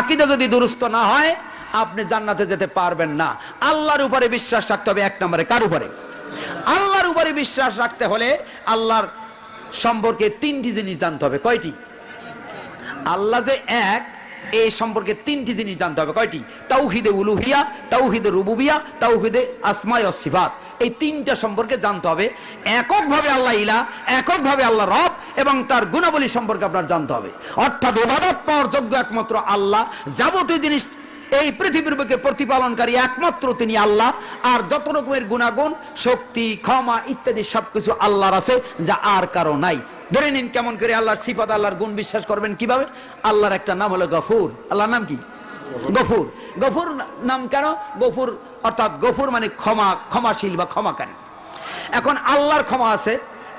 আকীদা যদি দুরুস্ত না হয় আপনি জান্নাতে যেতে পারবেন না। আল্লাহর উপরে বিশ্বাস রাখতে হবে এক নম্বরে। কার উপরে? আল্লাহর উপরে বিশ্বাস রাখতে হলে আল্লাহর সম্পর্কে তিনটি জিনিস জানতে হবে। কয়টি? আল্লাহ যে এক, এই সম্পর্কে তিনটি জিনিস জানতে হবে। কয়টি? তাওহীদে উলুহিয়া, তাওহীদে রুবুবিয়া, তাওহীদে আসমা ওয়া সিফাত। এই তিনটা সম্পর্কে জানতে হবে। এককভাবে আল্লাহ ইলাহ, এককভাবে আল্লাহ রব, এবং তার গুণাবলী সম্পর্কে আপনার জানতে হবে। অর্থাৎ ইবাদত পাওয়ার যোগ্য একমাত্র আল্লাহ, যাবতীয় জিনিস এই পৃথিবীর বুকে প্রতিপালনকারী একমাত্র তিনি আল্লাহ। আর যত রকমের গুণাগুণ, শক্তি, ক্ষমা ইত্যাদি সবকিছু আল্লাহর আছে, যা আর কারো নাই। ধরে নিন, কেমন করে আল্লাহর সিফাত, আল্লাহর গুণ বিশ্বাস করবেন কিভাবে? আল্লাহর একটা নাম হলো গফুর। আল্লাহর নাম কি? গফুর। গফুর নাম কেন? গফুর অর্থাৎ গফুর মানে ক্ষমা, ক্ষমাশীল বা ক্ষমাকারী। এখন আল্লাহর ক্ষমা আছে,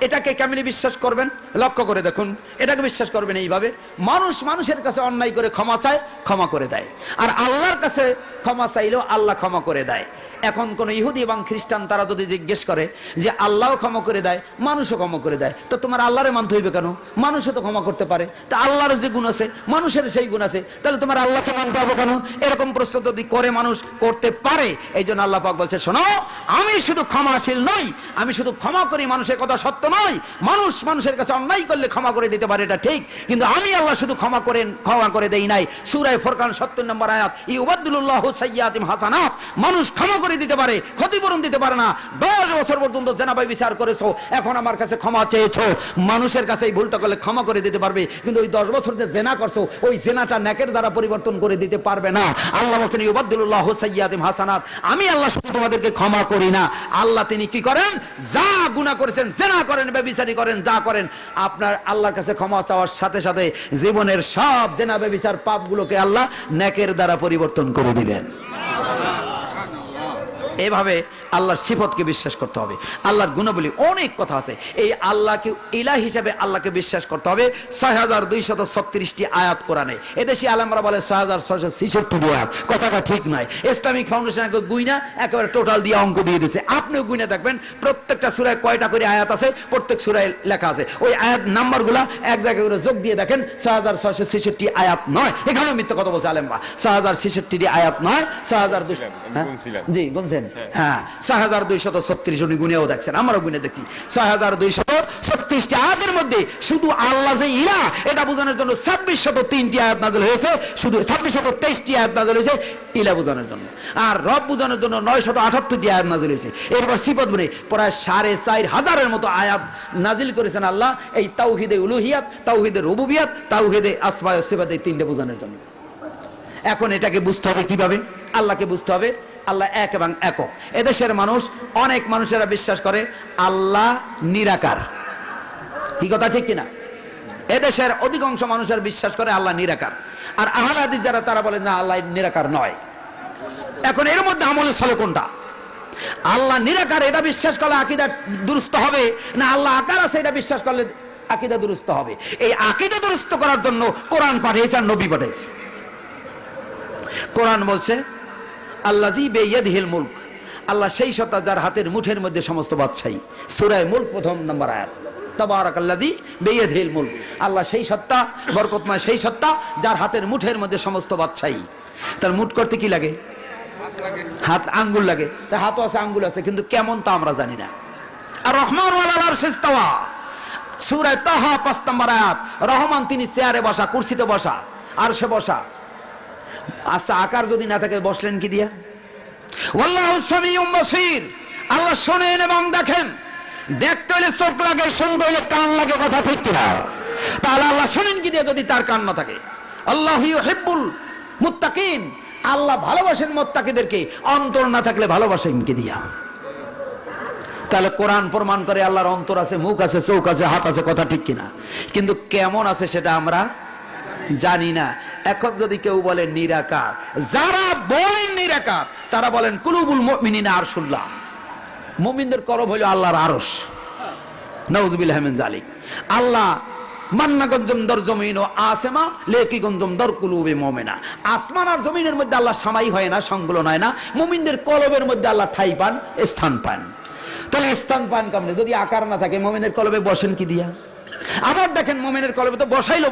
এটাকে কেমনি বিশ্বাস করবেন? লক্ষ্য করে দেখুন, এটাকে বিশ্বাস করবেন এইভাবে, মানুষ মানুষের কাছে অন্যায় করে ক্ষমা চায়, ক্ষমা করে দেয়। আর আল্লাহর কাছে ক্ষমা চাইলেও আল্লাহ ক্ষমা করে দেয়। এখন কোন ইহুদি এবং খ্রিস্টান তারা যদি জিজ্ঞেস করে যে আল্লাহও ক্ষমা করে দেয়, মানুষও ক্ষমা করে দেয়, তো তোমার আল্লাহরে মানতে হইবে কেন? মানুষও তো ক্ষমা করতে পারে। তা আল্লাহর যে গুণ আছে, মানুষের সেই গুণ আছে, তাহলে তোমার আল্লাহকে মানতে হবে কেন? এরকম প্রশ্ন যদি করে, মানুষ করতে পারে। এই জন্য আল্লাহ পাক বলছে, শোনো, আমি শুধু ক্ষমাশীল নই, আমি শুধু ক্ষমা করি, মানুষের কথা সত্য নয়। মানুষ মানুষের কাছে অন্যায় করলে ক্ষমা করে দিতে পারে, এটা ঠিক, কিন্তু আমি আল্লাহ শুধু ক্ষমা করে দেই নাই। সূরা ফুরকান ৭০ নম্বর আয়াত, ইউবাদদিলুল্লাহু সাইয়্যাতিহিম হাসানাত। মানুষ ক্ষমা করে দিতে পারে, ক্ষতিপূরণ দিতে পারে না। 10 বছর পর্যন্ত জেনাবাই বিচার করেছো, এখন আমার কাছে ক্ষমা চেয়েছো। মানুষের কাছে এই ভুলটা করলে ক্ষমা করে দিতে পারবে, কিন্তু ওই 10 বছর যে জেনা করছো, ওই জেনাটা নেকের দ্বারা পরিবর্তন করে দিতে পারবে না। আল্লাহ বলেন, ইউবাদদিলুল্লাহু সাইয়্যাতিহিম হাসানাত। আমি আল্লাহ শুধু তোমাদেরকে ক্ষমা করি না, আল্লাহ তিনি কি করেন? যা গুনাহ করেছেন, জেনা করেন, ব্যভিচারী করেন, যা করেন, আপনার আল্লাহর কাছে ক্ষমা চাওয়ার সাথে সাথে জীবনের সব জেনা ব্যভিচার পাপগুলোকে আল্লাহ নেকের দ্বারা পরিবর্তন করে দিবেন। এভাবে আল্লাহর সিফতকে বিশ্বাস করতে হবে। আল্লাহর গুণাবলী অনেক কথা আছে। এই আল্লাহকে ইলাহ হিসেবে আল্লাহকে বিশ্বাস করতে হবে। ৬২৩৬টি আয়াত কোরআনে। এদেশি আলেমরা বলে ৬৬৬৬ আয়াত। কথাটা ঠিক নয়। ইসলামিক ফাউন্ডেশন গুইনা একেবারে টোটাল দিয়ে অঙ্ক দিয়ে দিয়েছে। আপনিও গুইনা দেখবেন প্রত্যেকটা সূরায় কয়টা করে আয়াত আছে, প্রত্যেক সূরায় লেখা আছে। ওই আয়াত নাম্বারগুলা এক জায়গায় করে যোগ দিয়ে দেখেন, ৬৬৬৬ আয়াত নয়। এখানেও মিথ্যা কথা বলছে আলেমরা। ৬০৬৬টি আয়াত নয়, ৬২০০। জি গুনছেন? হ্যাঁ, ৬২৩৬ উনি গুনেও দেখছেন, আমরাও গুনে দেখছি। ৬২৩৬টি আয়াতের মধ্যে শুধু আল্লাহ যে ইলাহ, এটা বোঝানোর জন্য ২৬০৩টি আয়াত নাযিল হয়েছে। শুধু ২৬২৩টি আয়াত নাযিল হয়েছে ইলাহ বোঝানোর জন্য, আর রব বোঝানোর জন্য ৯৭৮টি আয়াত নাযিল হয়েছে। এরপর সিফত বলে প্রায় ৪৫০০০-এর মতো আয়াত নাযিল করেছেন আল্লাহ এই তাওহীদে উলুহিয়াত, তাওহীদে রুবুবিয়াত, তাওহীদে আসমা ওয়া সিফাত, এই তিনটে বোঝানোর জন্য। এখন এটাকে বুঝতে হবে কিভাবে? আল্লাহকে বুঝতে হবে আল্লাহ এক এবং একক। এদেশের মানুষ, অনেক মানুষেরা বিশ্বাস করে আল্লাহ নিরাকার। কি কথা ঠিক কিনা? এদেশের অধিকাংশ মানুষের বিশ্বাস করে আল্লাহ নিরাকার। আর আহলে হাদিস যারা, তারা বলে না, আল্লাহ নিরাকার নয়। এখন এর মধ্যে আমলে চলে কোনটা? আল্লাহ নিরাকার এটা বিশ্বাস করলে আকীদা দুরুস্ত হবে, না আল্লাহ আকার আছে এটা বিশ্বাস করলে আকীদা দুরুস্ত হবে? এই আকীদা দুরুস্ত করার জন্য কোরআন পাঠিয়েছে আর নবী পাঠিয়েছে। কোরআন বলছে আল্লাযী বিয়াদিহিল মুলক, আল্লাহ সেই সত্তা যার হাতের মুঠের মধ্যে সমস্ত বাদশাহী। সূরা মুলক ১ম নম্বর আয়াত, তাবারাকাল্লাযী বিয়াদিহিল মুলক। আল্লাহ সেই সত্তা, বরকতময় সেই সত্তা যার হাতের মুঠের মধ্যে সমস্ত বাদশাহী। তার মুঠ করতে কি লাগে? হাত, আঙ্গুল লাগে। তার হাতও আছে, আঙ্গুল আছে, কিন্তু কেমন তা আমরা জানি না। আর রহমান আলাল আরশি ইস্তাওয়া, সূরা তাহা ৫ নম্বর আয়াত। রহমান তিনি চেয়ারে বসা, কুরসিতে বসা, আরশে বসা। আচ্ছা, আকার যদি না থাকে বসলেন কি দিয়া? ওয়াল্লাহু সামিউম বাসীর, আল্লাহ শোনেন এবং দেখেন। দেখতে হলে চোখ লাগে, শুনতে হলে কান লাগে, কথা ঠিক কিনা? তাহলে আল্লাহ শোনেন কি দিয়ে যদি তার কান না থাকে? আল্লাহু ইউহিব্বুল মুত্তাকিন, আল্লাহ ভালোবাসেন মুত্তাকিদেরকে। অন্তর না থাকলে ভালোবাসেন কি দিয়া? তাহলে কোরআন প্রমাণ করে আল্লাহর অন্তর আছে, মুখ আছে, চোখ আছে, হাত আছে, কথা ঠিক কিনা? কিন্তু কেমন আছে সেটা আমরা জানি না। এখন যদি কেউ বলে নিরাকার, যারা বলেন নিরাকার তারা বলেন কুলুবুল মুমিনিনা আরশুল্লাহ, মুমিনদের কলব হলো আল্লাহর আরশ। নাউযুবিল্লাহি মিন যালিক। আল্লাহ মান্না গঞ্জম দর জমিন ও আসমা লেকি গঞ্জম দর কুলুবে মুমিনা। আসমান আর জমিনের মধ্যে আল্লাহ সামাই হয় না, সংকলন হয় না। মুমিনদের কলবের মধ্যে আল্লাহ ঠাই পান, স্থান পান। তাহলে স্থান পান কেমনে? যদি আকার না থাকে মুমিনের কলবে বসেন কি দিয়া? আবার দেখেন মুমিনের কলবে তো বসাইলো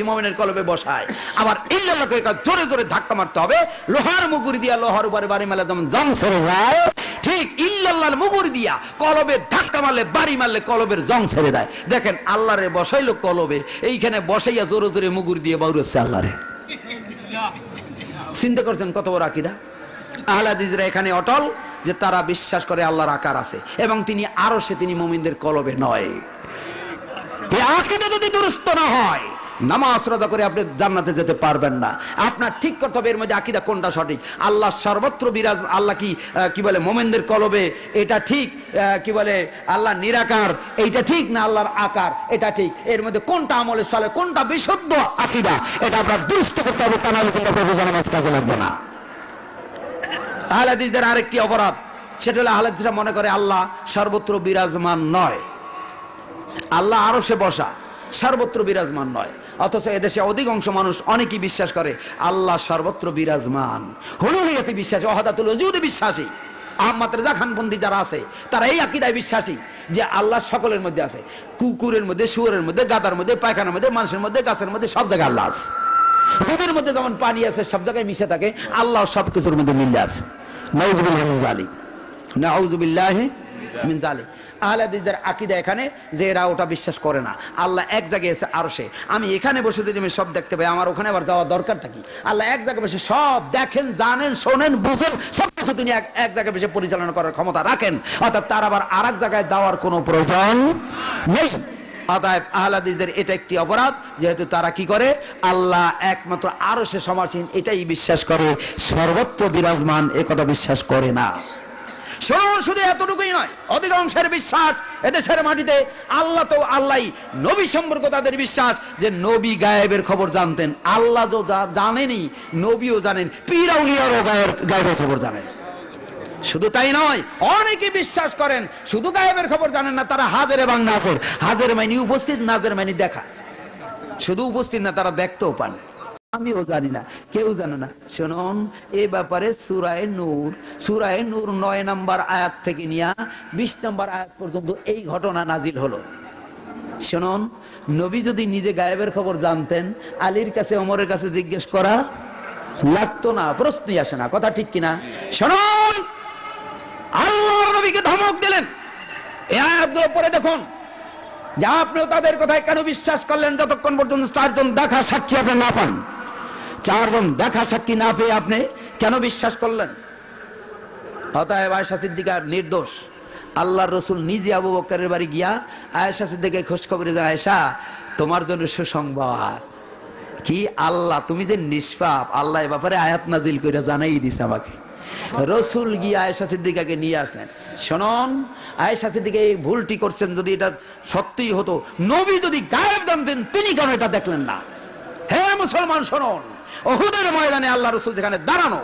মুমিনের কলবে বসায়, আবার ইল্লাল্লাহকে জোরে জোরে ধাক্কা মারতে হবে, লোহার মুগুর দিয়া লোহার উপরে বাড়ি মারলে যেমন জং ছেড়ে যায়, ঠিক ইল্লাল্লাহর মুগুর দিয়া কলবে ধাক্কা মারলে বাড়ি মারলে কলবের জং ছেড়ে দেয়। দেখেন আল্লাহরে বসাইলো কলবে, এইখানে বসাইয়া জোরে জোরে মুগুর দিয়ে বাউরছে আল্লাহরে। চিন্তা করছেন কত বড় আকীদা। আহলে হাদিসরা এখানে অটল যে তারা বিশ্বাস করে আল্লাহর আকার আছে এবং তিনি আরশে, তিনি মুমিনদের কলবে নয়। এই আকীদা যদি দুরুস্ত না হয়, নামাজ রোজা করে আপনি জান্নাতে যেতে পারবেন না। আপনার ঠিক করতে হবে এর মধ্যে আকীদা কোনটা সঠিক। আল্লাহ সর্বত্র বিরাজ, আল্লাহ কি বলে মুমিনদের কলবে, এটা ঠিক, কি বলে আল্লাহ নিরাকার, এইটা ঠিক না আল্লাহর আকার, এটা ঠিক। এর মধ্যে কোনটা আমলে চলে, কোনটা বিশুদ্ধ আকীদা, এটা আপনার দুরুস্ত করতে হবে, তা না হলে তোমরা প্রফেশনাল নামাজ কাজে লাগবে না। আহলে হাদিসদের আরেকটি অপরাধ, সেটা হলো আহলে হাদিসরা মনে করে আল্লাহ সর্বত্র বিরাজমান নয়, আল্লাহ আরশে বসা, সর্বত্র বিরাজমান নয়। অথচ এদেশে অধিকাংশ মানুষ অনেকেই বিশ্বাস করে আল্লাহ সর্বত্র বিরাজমান, হুলুলিয়াতে বিশ্বাসী, ওয়াহদাতুল ওজুদে বিশ্বাসী। আহমদ রেজা খানপন্থী যারা আছে তারা এই আকীদায় বিশ্বাসী যে আল্লাহ সকলের মধ্যে আছে, কুকুরের মধ্যে, শুয়োরের মধ্যে, গাদার মধ্যে, পায়খানার মধ্যে, মানুষের মধ্যে, গাছের মধ্যে, সব জায়গায় আল্লাহ আছে। দুধের মধ্যে যেমন পানি আছে, সব জায়গায় মিশে থাকে, আল্লাহ সবকিছুর মধ্যে মিলে আছে। নাউযুবিল্লাহি মিন যালিক, নাউযুবিল্লাহি মিন যালিক। আহলে হাদিসদের আকীদা এখানে যে এরা ওটা বিশ্বাস করে না, আল্লাহ এক জায়গায় আছে আরশে। আমি এখানে বসে যদি আমি সব দেখতে পাই, আমার ওখানে আবার যাওয়ার দরকারটা কি? আল্লাহ এক জায়গায় বসে সব দেখেন, জানেন, শোনেন, বুঝেন, সবকিছু তিনি এক জায়গায় বসে পরিচালনা করার ক্ষমতা রাখেন, অর্থাৎ তার আবার আরেক জায়গায় যাওয়ার কোনো প্রয়োজন নেই। অতএব আহলে হাদিসদের এটা একটি অপরাধ, যেহেতু তারা কি করে আল্লাহ একমাত্র আরশে সমাসীন এটাই বিশ্বাস করে, সর্বত্র বিরাজমান এ কথা বিশ্বাস করে না। শুধু এতটুকুই নয়, অধিকাংশের বিশ্বাস এদেশের মাটিতে আল্লাহ তো আল্লাহই, নবী সম্পর্কে তাদের বিশ্বাস যে নবী গায়েবের খবর জানতেন, আল্লাহ তো জানেনি, নবীও জানেন, পীর আউলিয়ারও গায়েবের খবর জানেন। শুধু তাই নয়, অনেকে বিশ্বাস করেন শুধু গায়েবের খবর জানেন না, তারা হাজের এবং নাজের, হাজের মাইনি উপস্থিত, নাজের মাইনি দেখা, শুধু উপস্থিত না, তারা দেখতেও পান। আমিও জানি না, কেউ জানে না। শুনুন, এই ব্যাপারে সূরা নূর 9 নম্বর আয়াত থেকে নিয়ে 20 নম্বর আয়াত পর্যন্ত এই ঘটনা নাজিল হলো। শুনুন, নবী যদি নিজে গায়েবের খবর জানতেন, আলীর কাছে, ওমরের কাছে জিজ্ঞেস করা লাগতো না, প্রশ্নই আসে না। কথা ঠিক কিনা? শুনুন, আল্লাহর নবীকে ধমক দিলেন। এই আয়াতগুলো পড়ে দেখুন যে আপনিও তাদের কথায় কেন বিশ্বাস করলেন, যতক্ষণ পর্যন্ত 4 জন দেখা সাক্ষী আপনি না পান। 4 জন দেখা সাক্ষী না পেয়ে আপনি কেন বিশ্বাস করলেন? অতএব আয়েশা সিদ্দিকা নির্দোষ। আল্লাহর রাসূল নিজে আবু বকরের বাড়ি গিয়া আয়েশা সিদ্দিকাকে খোঁজ খবরে যায়, আয়েশা তোমার জন্য সুসংবাদ। কি? আল্লাহ, তুমি যে নিষ্পাপ, আল্লাহ এ ব্যাপারে আয়াত নাজিল করে জানাই দিছে আমাকে। রাসূল গিয়ে আয়েশা সিদ্দিকাকে নিয়ে আসলেন। শুনুন, আয়েশা সিদ্দিকা এই ভুলটি করছেন, যদি এটা সত্যি হতো, নবী যদি গায়েব জানতেন, তিনি কেন এটা দেখলেন না? হে মুসলমান শুনুন, উহুদের ময়দানে আল্লাহ রাসূল যেখানে দাঁড়ানো,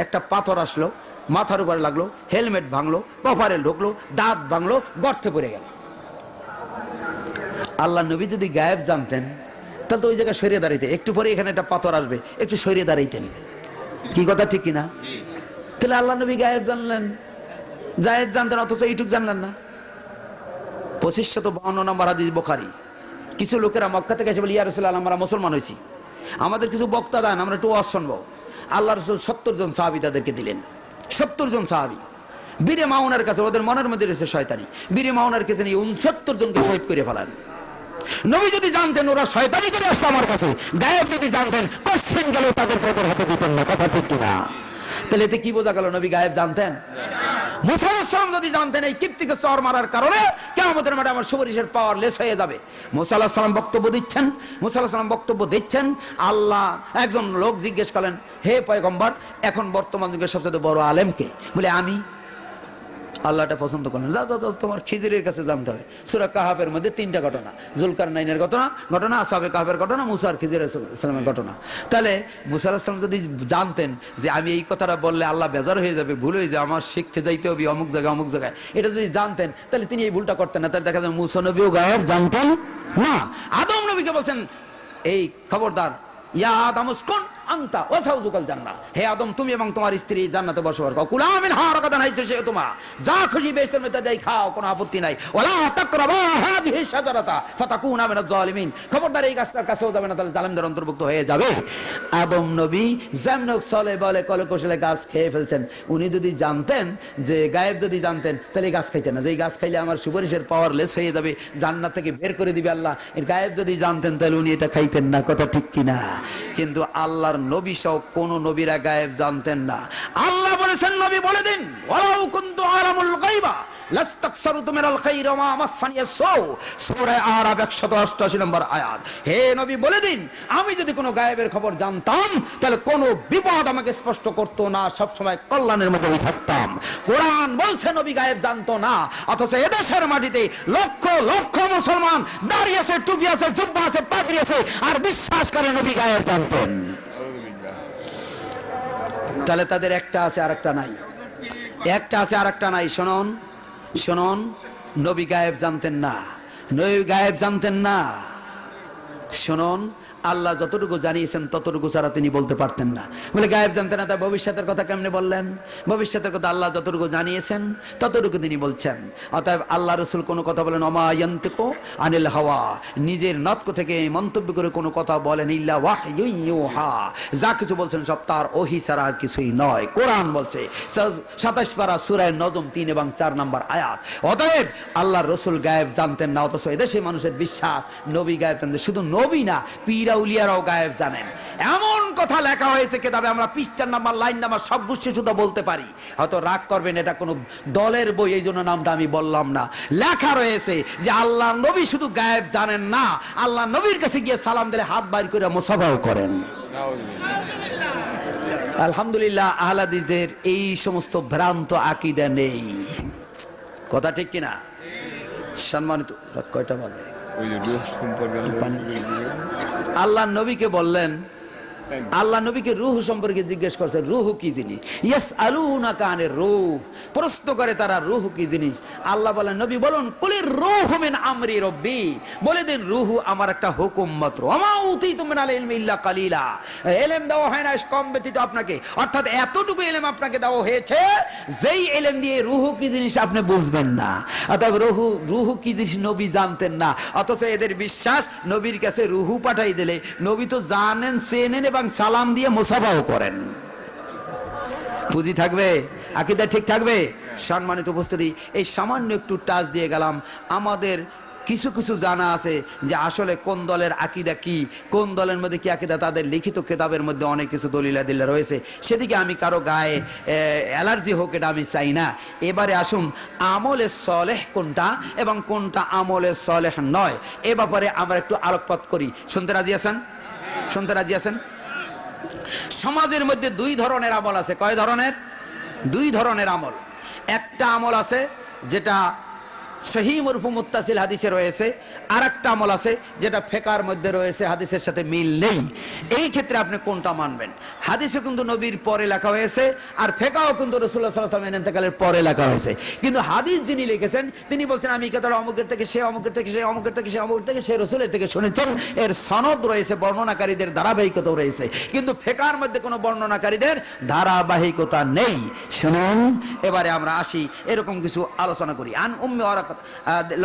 একটা পাথর আসলো, মাথার উপরে লাগলো, হেলমেট ভাঙলো, কপারে ঢুকলো, দাঁত ভাঙলো, গর্তে পড়ে গেল। আল্লাহ নবী যদি গায়েব জানতেন, তাহলে তো ওই জায়গায় সরিয়ে দাঁড়াইতে, একটু পরে এখানে একটা পাথর আসবে, একটু সরিয়ে দাঁড়াইতেন। কি কথা ঠিক কিনা? তাহলে আল্লাহ নবী গায়েব জানলেন, গায়েব জানতেন, অথচ এইটুক জানলেন না। 2552 নম্বর হাদিস বুখারী। কিছু লোকেরা মক্কা থেকে এসে বলে, ইয়া রাসূলুল্লাহ, আমরা মুসলমান হয়েছি, আমাদের কিছু বক্তা দেন, আমরা একটু ওয়াজ শুনবো। আল্লাহ রাসূল 70 জন সাহাবী তাদেরকে দিলেন। 70 জন সাহাবী বীরে মাউনার কাছে, ওদের মনের মধ্যে রয়েছে শয়তানি, বীরে মাউনার কাছে নিয়ে 69 জনকে শহীদ করে ফেলান। নবী যদি জানতেন ওরা শয়তানি করে আসছে আমার কাছে, গায়েব যদি জানতেন, কোশ্চেন গেল তাদের পকেট হাতে দিতেন না। কথা ঠিক কিনা? তাহলে এতে কি বোঝা গেল? নবী গায়েব জানতেন। মুসা আলাইহিস সালাম যদি জানতেন এই কিপ্তিকে চর মারার কারণে কিয়ামতের মাঠে আমার সুপারিশের পাওয়ার লেস হয়ে যাবে, মুসা আলাইহিস সালাম বক্তব্য দিচ্ছেন, আল্লাহ একজন লোক জিজ্ঞেস করলেন, হে পয়গম্বর, এখন বর্তমান যুগের সবচেয়ে বড় আলেম কে? বলে আমি। আল্লাহটা পছন্দ করলেন, যা তোমার খিজিরের কাছে জানতে হবে। সূরা কাহাফের মধ্যে 3টা ঘটনা, জুলকারনাইনের ঘটনা, আসহাবে কাহাফের ঘটনা, মুসা আর খিজির সালামের ঘটনা। তাহলে মুসা আলাইহিস সালাম যদি জানতেন যে আমি এই কথাটা বললে আল্লাহ বেজার হয়ে যাবে, ভুল হয়ে যাবে, আমার শিখতে যাইতে হবে অমুক জায়গায়, এটা যদি জানতেন, তাহলে তিনি এই ভুলটা করতেন না। তাহলে দেখা যায় মুসা নবীও গায়েব জানতেন না। আদম নবীকে বলছেন, এই খবরদার, ইয়া আদম উসকুন, আনতা ওয়া যাওজুকাল জান্নাহ, হে আদম তুমি এবং তোমার স্ত্রী জান্নাতে বসবাস করো। কুলা মিনহা রাগাদান হাইসু শি'তুমা, যা খুশি বেহেশতের মধ্যে যাই খাও, কোনো আপত্তি নাই। ওয়ালা তাকরাবা হাযিহি শাজারাতা ফাতাকুনা মিনাজ জালিমিন, খবরদার এই গাছটার কাছেও যাবে না, তাহলে জালেমদের অন্তর্ভুক্ত হয়ে যাবে। আদম নবী যেমন চলে বলে কলে কৌশলে গাছ খেয়ে ফেলছেন। উনি যদি জানতেন যে গায়েব যদি জানতেন তাহলে গাছ খাইতেন না, যে গাছ খাইলে আমার সুপারিশের পাওয়ারলেস হয়ে যাবে, জান্নাত থেকে বের করে দিবে আল্লাহ, এর গায়েব যদি জানতেন তাহলে উনি এটা খাইতেন না। কথা ঠিক কিনা? কিন্তু আল্লাহর নবী সহ কোন নবীরা গায়েব জানতেন না। আল্লাহ বলেছেন নবী বলে দিন, ওয়ালাউ কুনতু আলামুল গায়বা লাস্তাকসারতু মিনাল খায়রি ওয়া মা মাসানিয়া সৌ, সূরা আরাফ 188 নম্বর আয়াত। হে নবী বলে দিন, আমি যদি কোনো গায়েবের খবর জানতাম তাহলে কোনো বিপদ আমাকে স্পষ্ট করতো না, সব সময় কল্যাণের মধ্যে থাকতাম। কোরআন বলছে নবী গায়েব জানতো না, অথচ এদেশের মাটিতে লক্ষ লক্ষ মুসলমান দাঁড়িয়ে আছে, টুপি আছে, জুব্বা আছে, পাগড়ি আছে, আর বিশ্বাস করে নবী গায়েব জানতেন। তাহলে তাদের একটা আছে আর একটা নাই, একটা আছে আর একটা নাই। শুনুন শুনুন, নবী গায়েব জানতেন না, নবী গায়েব জানতেন না। শুনুন, আল্লাহ যতটুকু জানিয়েছেন ততটুকু ছাড়া তিনি বলতে পারতেন না। বলে গায়েব জানতেন না, তাই ভবিষ্যতের কথা কেমনে বললেন? ভবিষ্যতের কথা আল্লাহ যতটুকু জানিয়েছেন ততটুকু তিনি বলছেন। অতএব আল্লাহ রাসূল কোনো কথা বলেন ওমা ইয়ান্তিকু আনিল হাওয়া, নিজের নতক থেকে মন্তব্য করে কোনো কথা বলেন ইল্লা ওয়াহয়ুন ইউহা, যা কিছু বলছেন সব তার ওহী ছাড়া আর কিছুই নয়। কোরআন বলছে 27 পারা সূরা নজম 3 এবং 4 নম্বর আয়াত। অতএব আল্লাহর রাসূল গায়েব জানতেন না, অথচ এদেশে মানুষের বিশ্বাস নবী গায়েব জানতেন। শুধু নবী না, পীর আউলিয়ারাও গায়েব জানেন। এমন কথা লেখা হয়েছে কিতাবে, আমরা পৃষ্ঠার নাম্বার লাইন নাম্বার সব গুছিয়ে শুধু বলতে পারি। হয়তো রাগ করবেন, এটা কোনো দলের বই, এই জন্য নামটা আমি বললাম না। লেখা রয়েছে যে আল্লাহ নবী শুধু গায়েব জানেন না, আল্লাহ নবীর কাছে গিয়ে সালাম দিলে হাত বাইর করে মুসাফাও করেন। আলহামদুলিল্লাহ, আহলে হাদিসদের এই সমস্ত ভ্রান্ত আকীদা নেই। কথা ঠিক কিনা? সম্মানিত, কয়টা বাজে? আল্লাহ নবীকে বললেন, আল্লাহ নবীকে রূহ সম্পর্কে জিজ্ঞেস করছে, রূহ কি জিনিস? ইয়াসআলুনাকা আনির রূহ, প্রশ্ন করে তারা রূহ কি জিনিস। আল্লাহ বলেন নবী বলুন, কুলির রূহু মিন আমরি রব্বি, বলে দিন রূহ আমার একটা হুকুম মাত্র। ওমা উতীতু মিনাল ইলমি ইল্লা কালিলা, ইলম দেওয়া হয় না কম ব্যতীত আপনাকে, অর্থাৎ এতটুকু ইলম আপনাকে দেওয়া হয়েছে যেই ইলম দিয়ে রূহ কি জিনিস আপনি বুঝবেন না। অর্থাৎ রূহ কি জিনিস নবী জানতেন না, অথচ এদের বিশ্বাস নবীর কাছে রূহ পাঠাই দিলে নবী তো জানেন, চেনেন এবং সালাম দিয়ে মুসাফাও করেন। পুঁজি থাকবে, আকীদা ঠিক থাকবে। সম্মানিত উপস্থিতি, এই সামান্য একটু টাচ দিয়ে গেলাম। আমাদের কিছু কিছু জানা আছে যে আসলে কোন দলের আকীদা কি, কোন দলের মধ্যে কি আকীদা, তাদের লিখিত কিতাবের মধ্যে অনেক কিছু দলিল রয়েছে। সেদিকে আমি কারো গায়ে অ্যালার্জি হোক এটা আমি চাই না। এবারে আসুন, আমলে সলেহ কোনটা এবং কোনটা আমলে সলেহ নয়, এ ব্যাপারে আমরা একটু আলোকপাত করি। শুনতে রাজি আছেন? শুনতে রাজি আছেন? সমাজের মধ্যে দুই ধরনের আমল আছে। কয় ধরনের? দুই ধরনের আমল। একটা আমল আছে যেটা সহিহ মারফু মুত্তাসিল হাদিসে রয়েছে, আর একটা আমল আছে যেটা ফিকহের মধ্যে রয়েছে, হাদিসের সাথে মিল নেই। এই ক্ষেত্রে আপনি কোনটা মানবেন? হাদিসে কিন্তু নবীর পরে লেখা হয়েছে, আর ফিকহও কিন্তু রাসূলুল্লাহ সাল্লাল্লাহু আলাইহি ওয়াসাল্লামের ইন্তেকালের পরে লেখা হয়েছে। কিন্তু হাদিস যিনি লিখেছেন তিনি বলছেন আমি কথাটা অমুকের থেকে সে, অমুকের থেকে সে, অমুকের থেকে সে, অমুকের থেকে সে রাসূলের থেকে শুনেছেন। এর সনদ রয়েছে, বর্ণনাকারীদের ধারাবাহিকতাও রয়েছে, কিন্তু ফিকহের মধ্যে কোনো বর্ণনাকারীদের ধারাবাহিকতা নেই। শুনুন, এবারে আমরা আসি, এরকম কিছু আলোচনা করি। আন উম্মে ওয়ারাকা,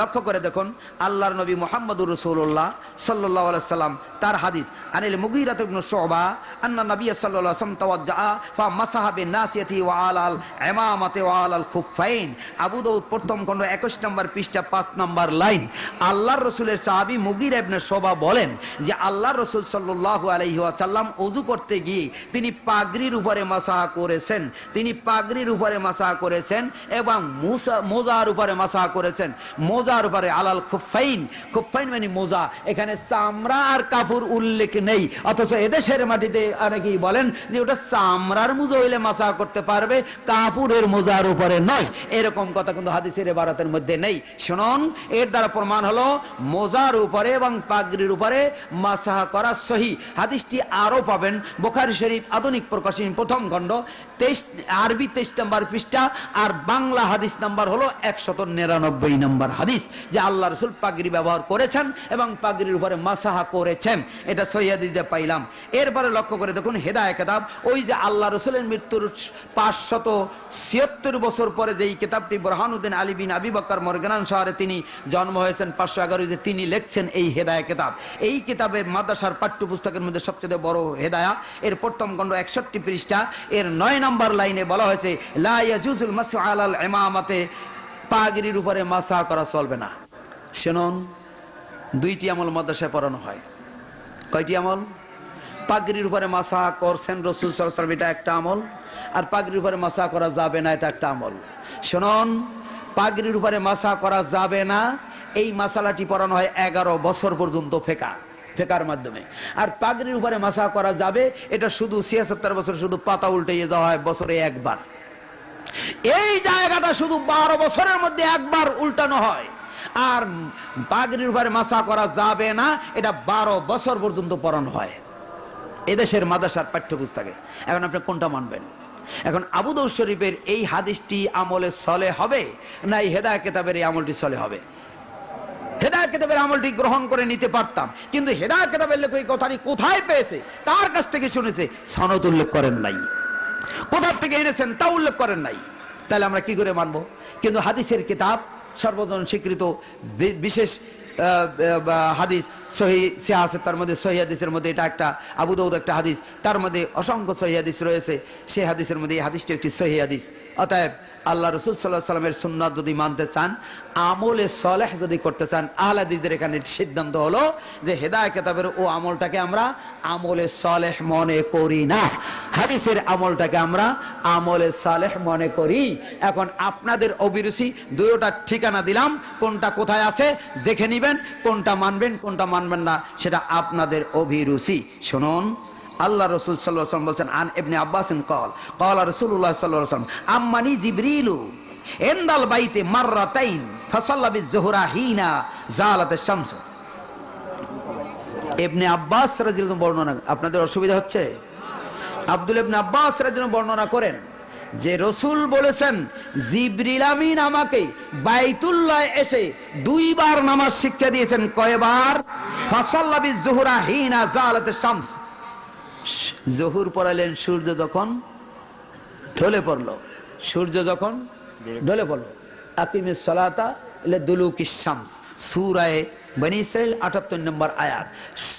লক্ষ্য করে দেখুন আল্লাহর নবী মুহাম্মদুর রাসূলুল্লাহ সাল্লাল্লাহু আলাইহি সাল্লাম তার হাদিস, আনিল মুগীরা ইবনে শুবা আন্না নবী সাল্লাল্লাহু আলাইহি ওয়াসাল্লাম তাওয়াজ্জা ফা মাসাহা বিন-নাসিয়াতি ওয়া আলাল ইমামাতি ওয়া আলাল খুফাইন। আবু দাউদ প্রথম খণ্ড 21 নম্বর পৃষ্ঠা 5 নম্বর লাইন। আল্লাহর রাসূলের সাহাবী মুগীরা ইবনে শুবা বলেন যে আল্লাহর রাসূল সাল্লাল্লাহু আলাইহি ওয়াসাল্লাম ওযু করতে গিয়ে তিনি পাগড়ির উপরে মাসাহা করেছেন, তিনি পাগড়ির উপরে মাসাহা করেছেন এবং মোজার উপরে মাসাহা করেছেন। মোজার উপরে আলাল খুফাইন, খুফাইন মানে মোজা, এখানে চামড়া আর কাপড় উল্লেখ নেই, অথচ এদেশের মাটিতে অনেকেই বলেন যে ওটা চামড়ার মোজা হইলে মাসাহা করতে পারবে, কাপড়ের মোজার উপরে নয়। এরকম কথা কিন্তু হাদিসের ইবারতের মধ্যে নেই। শুনুন, এর দ্বারা প্রমাণ হলো মোজার উপরে এবং পাগড়ির উপরে মাসাহা করা সহিহ। হাদিসটি আরো পাবেন বুখারী শরীফ আধুনিক প্রকাশনী প্রথম খণ্ড 23, আরবি 23 নম্বর পৃষ্ঠা, আর বাংলা হাদিস নাম্বার হলো 199 নম্বর হাদিস, যে আল্লাহ রাসূল পাগড়ি ব্যবহার করেছেন এবং পাগড়ির উপরে মাসাহা করেছেন। এটা সহিহ হাদিসে পাইলাম। এরপরে লক্ষ্য করে দেখুন হেদায়েত কিতাব, ওই যে আল্লাহ রাসূলের মৃত্যুর 576 বছর পরে যেই কিতাবটি বুরহানুদ্দিন আলী বিন আবি বকর মরগানান শহরে তিনি জন্ম হয়েছেন 511 তিনি লিখছেন এই হেদায়েত কিতাব। এই কিতাবে মাদ্রাসার পাঠ্যপুস্তকের মধ্যে সবচেয়ে বড় হেদায়া, এর প্রথম খণ্ড 61 পৃষ্ঠা, এর 9 নম্বর লাইনে বলা হয়েছে লা ইয়াজুজুল মাসু আলাল ইমামাতে, পাগড়ির উপরে মাসা করা চলবে না। শুনুন, দুইটি আমল মাদ্রাসায় পড়ানো হয়। কয়টি আমল? পাগড়ির উপরে মাসা করছেন রাসূল সাল্লাল্লাহু আলাইহি ওয়াসাল্লাম, এটা একটা আমল, আর পাগড়ির উপরে মাসা করা যাবে না, এটা একটা আমল। শুনুন, পাগড়ির উপরে মাসা করা যাবে না এই মাসালাটি পড়ানো হয় 11 বছর পর্যন্ত ফেকার মাধ্যমে। আর পাগড়ির উপরে মাসা করা যাবে এটা শুধু 76 বছর শুধু পাতা উল্টিয়ে যাওয়া হয় বছরে একবার। এই জায়গাটা শুধু 12 বছরের মধ্যে একবার উল্টানো হয়। আর পাগড়ির উপরে মাসা করা যাবে না এটা 12 বছর পর্যন্ত পড়ানো হয় এদেশের মাদ্রাসার পাঠ্যপুস্তকে। এখন আপনি কোনটা মানবেন? এখন আবু দাউদ শরীফের এই হাদিসটি আমলে চলে হবে না এই হেদায়েত কিতাবের এই আমলটি চলে হবে? হেদায়েত কিতাবের আমলটি গ্রহণ করে নিতে পারতাম, কিন্তু হেদায়েত কিতাবের লেখক এই কথাটি কোথায় পেয়েছে, কার কাছ থেকে শুনেছে, সনদ উল্লেখ করেন নাই, কোথা থেকে এনেছেন তা উল্লেখ করেন নাই। তাহলে আমরা কি করে মানবো? কিন্তু হাদিসের কিতাব সর্বজন স্বীকৃত বিশেষ হাদিস সহিহ আছে, তার মধ্যে সহিহ হাদিসের মধ্যে এটা একটা, আবু দাউদ একটা হাদিস, তার মধ্যে অসংখ্য সহিহ হাদিস রয়েছে, সেই হাদিসের মধ্যে এই হাদিসটি একটি সহিহ হাদিস। অতএব আল্লাহ রাসূল সাল্লাল্লাহু আলাইহি ওয়াসাল্লামের সুন্নাত যদি মানতে চান, আমলে সালেহ যদি করতে চান, আহলে হাদিসদের এখানে সিদ্ধান্ত হলো যে হেদায়েত কিতাবের ও আমলটাকে আমরা আমলে সালেহ মনে করি না, হাদিসের আমলটাকে আমরা আমলে সালেহ মনে করি। এখন আপনাদের অভিরুচি, দুটোটা ঠিকানা দিলাম, কোনটা কোথায় আছে দেখে নিবেন, কোনটা মানবেন কোনটা মানবেন না সেটা আপনাদের অভিরুচি। শুনুন, আল্লাহ রাসূল সাল্লাল্লাহু আলাইহি ওয়াসাল্লাম বলেন, আন ইবনে আব্বাসিন قال رسول الله صلى الله عليه وسلم আম্মানি জিবরিলু ইনদাল বাইতে মাররাতাইন ফাসাল্লা বিয-যুহরা হিনা জালাতাশ শামস। ইবনে আব্বাস রাদিয়াল্লাহু আনহু বর্ণনা, আপনাদের অসুবিধা হচ্ছে? আব্দুল্লাহ ইবনে আব্বাস রাদিয়াল্লাহু আনহু বর্ণনা করেন যে রাসূল বলেছেন জিবরিল আমিন আমাকে বাইতুল্লাহ এসে 2 বার নামাজ শিক্ষা দিয়েছেন। কয়বার? ফাসাল্লা বিয-যুহরা হিনা জালাতাশ শামস, জোহর পড়ালেন সূর্য যখন ঢলে পড়লো, সূর্য যখন ঢলে পড়লো। আকিমিস সালাতা লিদুলুকিশ শামস, সূরা বনী ইসরাইল 78 নম্বর আয়াত।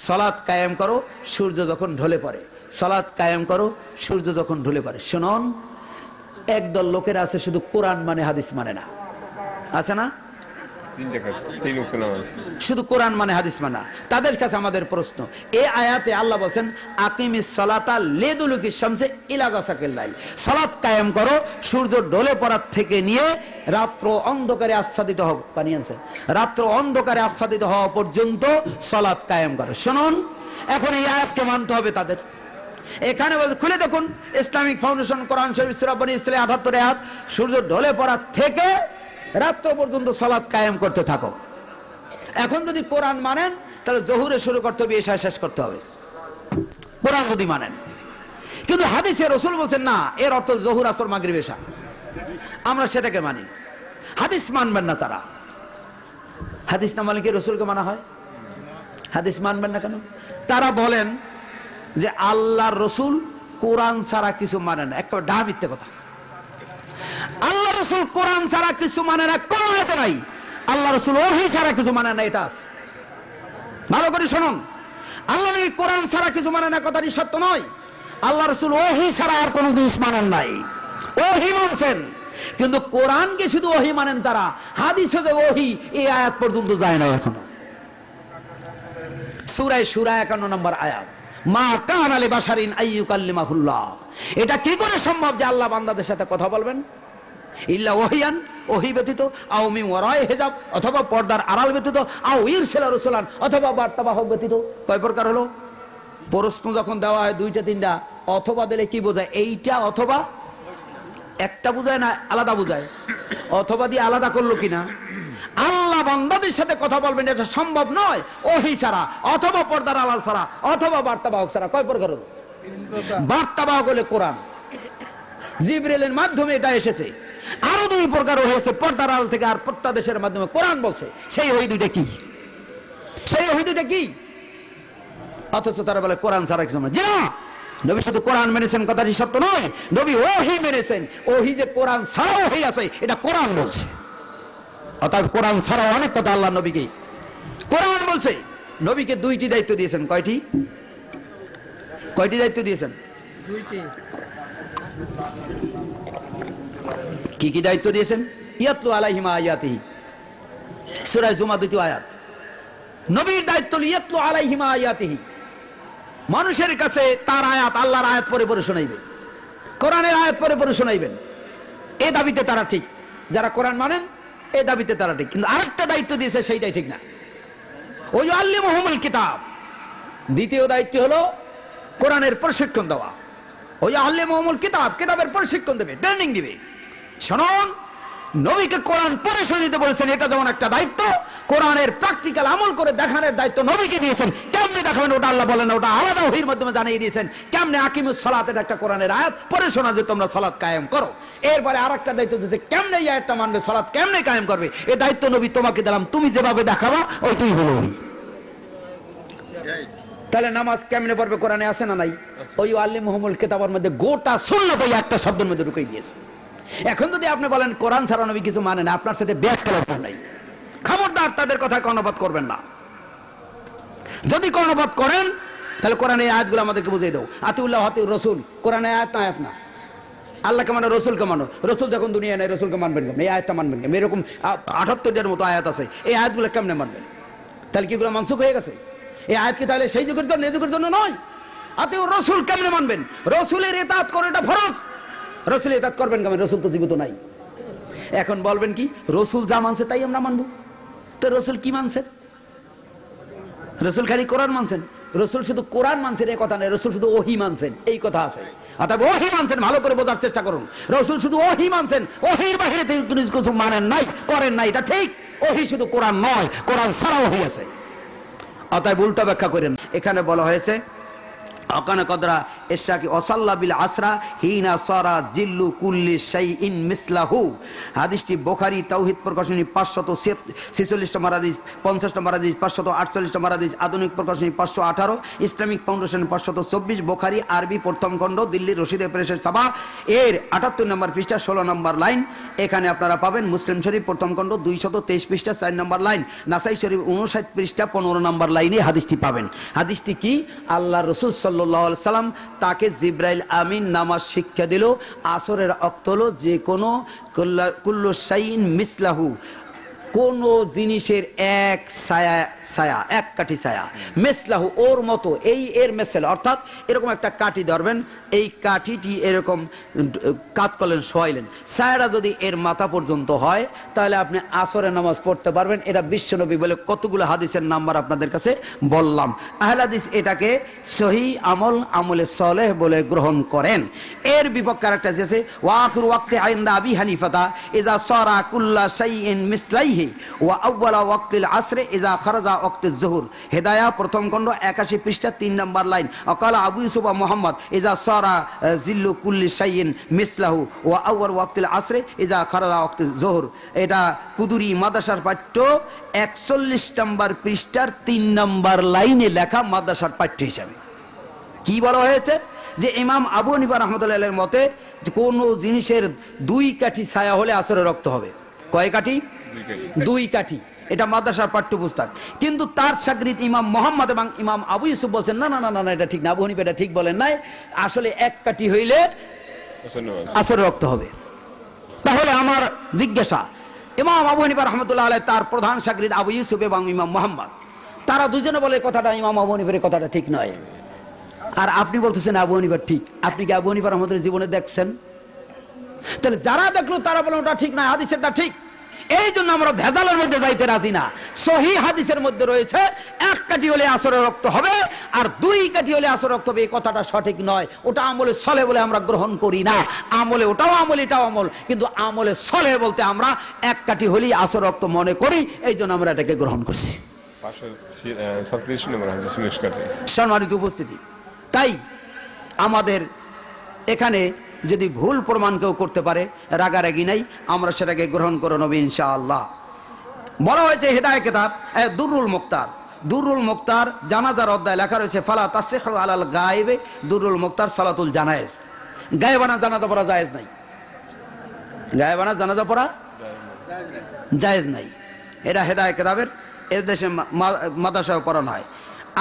সালাত কায়েম করো সূর্য যখন ঢলে পড়ে, সালাত কায়েম করো সূর্য যখন ঢলে পড়ে। শুনুন, একদল লোকেরা আছে শুধু কোরআন মানে হাদিস মানে না, আছে না? শুধু কোরআন মানে হাদিস মানে না। তাদের কাছে আমাদের প্রশ্ন, এই আয়াতে আল্লাহ বলেন আকিমিস সালাতা লিদুলুকিশ শামসি ইলা গাসাকিল লাইল, সালাত কায়েম করো সূর্য ঢলে পড়ার থেকে নিয়ে রাত্র অন্ধকারে আচ্ছাদিত হবে, পানি আনছে, রাত্র অন্ধকারে আচ্ছাদিত হওয়া পর্যন্ত সালাত কায়েম করো। শুনুন, এখন এই আয়াতকে মানতে হবে তাদের। এখানে বলতে খুলে দেখুন, ইসলামিক ফাউন্ডেশন কোরআন শরীফ সূরা বনী ইসরাইল 78 আয়াত, সূর্য ঢলে পড়ার থেকে রাত্র পর্যন্ত সালাত কায়েম করতে থাকো। এখন যদি কোরআন মানেন তাহলে জোহরে শুরু করতে হবে, এশায় শেষ করতে হবে, কোরআন যদি মানেন। কিন্তু হাদিসে রাসূল বলেন না, এর অর্থ জোহর আসর মাগরিব এশা, আমরা সেটাকে মানি। হাদিস মানবেন না তারা, হাদিস না মানলে কি রাসূলকে মানা হয়? হাদিস মানবেন না কেন? তারা বলেন যে আল্লাহর রাসূল কোরআন ছাড়া কিছু মানে না, একটা ডাহা মিথ্যে কথা। আল্লাহ রাসূল কোরআন ছাড়া কিছু মানে না, কোন আয়াতে নাই। আল্লাহ রাসূল ওহী ছাড়া কিছু মানে না, এটা আছে। ভালো করে শুনুন, আল্লাহ নবী কোরআন ছাড়া কিছু মানে না কথাটি সত্য নয়। আল্লাহ রাসূল ওহী ছাড়া আর কোনো জিনিস মানেন নাই, ওহী মানছেন। কিন্তু কোরআনকে শুধু ওহী মানেন তারা, হাদিসে যে ওহী এই আয়াত পর্যন্ত যায় না এখনো। সূরা শুরা 51 নম্বর আয়াত, মা কানা লিবাশারিন আইয়ুকাল্লিমাহুল্লাহ, এটা কি করে সম্ভব যে আল্লাহ বান্দাদের সাথে কথা বলবেন? ইল্লা ওহিয়ান, ওহী ব্যতীত, আও মিন ওয়ারাই হিজাব, অথবা পর্দার আড়াল ব্যতীত, আও ইরসালা রাসূলান, অথবা বার্তাবাহক ব্যতীত। কয় প্রকার হলো? প্রশ্ন যখন দেওয়া হয় 2টা 3টা, অথবা দিলে কি বোঝায়? এইটা অথবা, একটা বোঝায় না আলাদা বোঝায়? অথবা দিয়ে আলাদা করলো কিনা? আল্লাহ বান্দাদের সাথে কথা বলবেন এটা সম্ভব নয় ওহী ছাড়া, অথবা পর্দার আড়াল ছাড়া, অথবা বার্তাবাহক ছাড়া। কয় প্রকার হলো? বার্তাবাহক হলে কোরআন, জিবরিলের মাধ্যমে এটা এসেছে। আরো দুই প্রকার হয়েছে পর্দার আড়াল থেকে আর প্রত্যাদেশের মাধ্যমে কোরআন বলছে। সেই ওই দুইটা কি? সেই ওই দুইটা কি? অথচ তারা বলে কোরআন ছাড়া কিছু না। যে নবী শুধু কোরআন মেনেছেন কথাটি সত্য নয়, নবী ওহী মেনেছেন। ওহী যে কোরআন ছাড়াও ওহী আছে এটা কোরআন বলছে। অর্থাৎ কোরআন ছাড়াও অনেক কথা আল্লাহ নবীকে কোরআন বলছে। নবীকে দুইটি দায়িত্ব দিয়েছেন। কয়টি? কয়টি দায়িত্ব দিয়েছেন? দুইটি। কি কি দায়িত্ব দিয়েছেন? ইয়াতলু আলাইহিম আয়াতিহি, সূরা জুমা 2 আয়াত। নবীর দায়িত্ব ইয়াতলু আলাইহিম আয়াতিহি, মানুষের কাছে তার আয়াত, আল্লাহর আয়াত পড়ে পড়ে শোনাইবেন, কোরআনের আয়াত পড়ে পড়ে শোনাইবেন। এই দাবিতে তারা ঠিক, যারা কোরআন মানেন এই দাবিতে তারা ঠিক। কিন্তু আরেকটা দায়িত্ব দিয়েছে, সেইটাই ঠিক না। ওই আল্লিমুহুমুল কিতাব, দ্বিতীয় দায়িত্ব হলো কোরআনের প্রশিক্ষণ দেওয়া। ওই আল্লিমুহুমুল কিতাব, কিতাবের প্রশিক্ষণ দেবে, ট্রেনিং দিবে। শুনুন, নবীকে কোরআন পড়ে শোনাতে বলেছেন, এটা যেমন একটা দায়িত্ব, কোরআনের প্র্যাকটিক্যাল আমল করে দেখানোর দায়িত্ব নবীকে দিয়েছেন। কেমনে দেখাবেন ওটা আল্লাহ বলেন, ওটা আলাদা ওহীর মাধ্যমে জানিয়ে দিয়েছেন। কেমনে আকিমুস সালাত, এটা একটা কোরআনের আয়াত, পড়ে শোনা যে তোমরা সালাত কায়েম করো। এরপরে আরেকটা দায়িত্ব দিতে, কেমনে এই আয়াতটা মানবে, সালাত কেমনে কায়েম করবে, এই দায়িত্ব নবী তোমাকে দিলাম, তুমি যেভাবে দেখাবা ওইটাই হলো ওহী। তাহলে নামাজ কেমনে পড়বে কোরআনে আছে না নাই? ওই আল্লিমুহুমুল কিতাবের মধ্যে গোটা সুন্নাত ওই একটা শব্দের মধ্যে ঢুকিয়ে দিয়েছে। এখন যদি আপনি বলেন কোরআন ছাড়া নবী কিছু মানে না, আপনার সাথে ব্যাখ্যা নাই। খবরদার তাদের কথা কর্ণপাত করবেন না। যদি কর্ণপাত করেন তাহলে কোরআনের আয়াতগুলো আমাদেরকে বুঝিয়ে দাও। আতিউল্লাহ আতিউর রাসূল, কোরআনের আয়াত না আয়াত না। আল্লাহকে মানো, রসুলকে মানো। রসুল যখন দুনিয়া নেই, রসুলকে মানবেন কেমন? এই আয়াতটা মানবেন কেমন? এরকম 78টার মতো আয়াত আছে, এই আয়াতগুলো কেমনে মানবেন? তাহলে কি এগুলো মানসুখ হয়ে গেছে? এই আয়াত কি তাহলে সেই যুগের জন্য, এই যুগের জন্য নয়? আতিউর রাসূল কেমনে মানবেন? রসুলের ইতাআত করে, এটা ফরজ। রসুলের ইতাআত করবেন কেমন? রসুল তো জীবিত নাই। এখন বলবেন কি রসুল যা মানছে তাই আমরা মানবো? তো রসুল কি মানছেন? রসুল খালি কোরআন মানছেন? রসুল শুধু কোরআন মানছেন এই কথা নেই, রসুল শুধু ওহী মানছেন এই কথা আছে। অর্থাৎ ওহী মানছেন, ভালো করে বোঝার চেষ্টা করুন। রসুল শুধু ওহী মানছেন, ওহীর বাইরে কিছু মানেন নাই, করেন নাই, এটা ঠিক। ওহী শুধু কোরআন নয়, কোরআন ছাড়া ওহী আছে। অতএব উল্টা ব্যাখ্যা করেন। এখানে বলা হয়েছে অকানা কদরা ইশাকি ওয়াসাল্লা বিল আসরা হিনা সারা জিল্লু কুল্লি শাইইন মিসলাহু। হাদিসটি বুখারী তাওহীদ প্রকাশনী 546 নম্বর হাদিস, 50 নম্বর হাদিস, 548 নম্বর হাদিস, আধুনিক প্রকাশনী 518, ইসলামিক ফাউন্ডেশন 524, বুখারী আরবি প্রথম খণ্ড, দিল্লি রশিদে প্রেসের সাবা এর 78 নম্বর পৃষ্ঠা 16 নম্বর লাইন। এখানে আপনারা পাবেন মুসলিম শরীফ প্রথম খণ্ড 223 পৃষ্ঠা 4 নম্বর লাইন, নাসাই শরীফ 59 পৃষ্ঠা 15 নম্বর লাইনে হাদিসটি পাবেন। হাদিসটি কি? আল্লাহর রাসূল সাল্লাল্লাহু আলাইহি সাল্লাম তাকে জিবরাইল আমিন নামাজ শিক্ষা দিল। আসরের ওয়াক্ত হলো যে কোনো কুল্লু শাইইন মিসলাহু, কোন জিনিসের এক ছায়া, ছায়া এক কাঠি ছায়া, মিসলাহু ওর মতো, এই এর মেসেল, অর্থাৎ এরকম একটা কাঠি ধরবেন, এই কাঠিটি এরকম কাত করলেন, শোয়াইলেন, ছায়াটা যদি এর মাথা পর্যন্ত হয় তাহলে আপনি আসরের নামাজ পড়তে পারবেন। এটা বিশ্বনবী বলে কতগুলো হাদিসের নাম্বার আপনাদের কাছে বললাম। আহলে হাদিস এটাকে সহিহ আমল, আমলে সালেহ বলে গ্রহণ করেন। এর বিপক্ষে আরেকটা আছে ওয়া আখিরু ওয়াক্তি ইনদা আবি হানিফাতা ইযা সারা কুল্লা শাইইন মিসলাইহি ওয়া আউয়ালা ওয়াক্তিল আসর ইযা খারাজা ওয়াক্তিজ যুহুর। হেদায়া প্রথম খণ্ড 81 পৃষ্ঠা 3 নম্বর লাইন। অকালা আবু ইউসুফ মুহাম্মদ ইযা সারা জিল্লু কুল্লি শাইইন মিসলাহু ওয়া আউয়াল ওয়াক্তিল আসর ইযা খারাজা ওয়াক্তিজ যুহুর। এটা কুদুরি মাদ্রাসার পাঠ্য 41 নম্বর পৃষ্ঠার 3 নম্বর লাইনে লেখা মাদ্রাসার পাঠ্য হিসাবে। কি বলা হয়েছে? যে ইমাম আবু হানিফা রাহমাতুল্লাহ আলাইহির মতে কোন জিনিসের 2 কাঠি ছায়া হলে আসরের রক্ত হবে। কয় কাঠি? 2 কাঠি। এটা মাদ্রাসার পাঠ্যপুস্তক। কিন্তু তার শাগরিদ ইমাম মুহাম্মদ এবং ইমাম আবু ইউসুফ বলছেন না না না না, এটা ঠিক না, আবু হানিফা এটা ঠিক বলেন নাই, আসলে 1 কাঠি হইলে আসরের রক্ত হবে। তাহলে আমার জিজ্ঞাসা, ইমাম আবু হানিফা রাহমাতুল্লাহ আলাইহি তার প্রধান শাগরিদ আবু ইউসুফ এবং ইমাম মুহাম্মদ, তারা দুজনে বলে কথাটা ইমাম আবু হানিফার কথাটা ঠিক নয়, আর আপনি বলতেছেন আবু হানিফা ঠিক। আপনি কি আবু হানিফা রাহমাতুল্লাহ জীবনে দেখছেন? তাহলে যারা দেখলো তারা বলে ওটা ঠিক না, হাদিসেরটা ঠিক। এই জন্য আমরা ভেজালের মধ্যে যাইতে রাজি না। সহিহ হাদিসের মধ্যে রয়েছে 1 কাঠি হলে আসরের রক্ত হবে আর 2 কাঠি হলে আসরের রক্ত হবে, এই কথাটা সঠিক নয়। ওটা আমলে সলেহ বলে আমরা গ্রহণ করি না। আমলে ওটাও আমল, এটাও আমল, কিন্তু আমলে সলেহ বলতে আমরা 1 কাঠি হলেই আসরের রক্ত মনে করি, এই জন্য আমরা এটাকে গ্রহণ করছি। 537 নম্বর হাদিস মিশকাতে। সম্মানিত উপস্থিতি, তাই আমাদের এখানে যদি ভুল প্রমাণ কেউ করতে পারে রাগারাগি নাই, আমরা সেটাকে গ্রহণ করে নেব ইনশাআল্লাহ। বলা হয়েছে হেদায়েত কিতাব দুরুল মুক্তার, দুরুল মুক্তার জানাজার অধ্যায় লেখা রয়েছে ফালা তাসিহু আলাল গায়বে দুরুল মুক্তার সালাতুল জানায়েজ। গায়েবানা জানাজা পড়া জায়েজ নাই, গায়েবানা জানাজা পড়া জায়েজ নাই। এটা হেদায়েত কিতাবের এর দেশে মাদ্রাসায় পড়ানো হয়।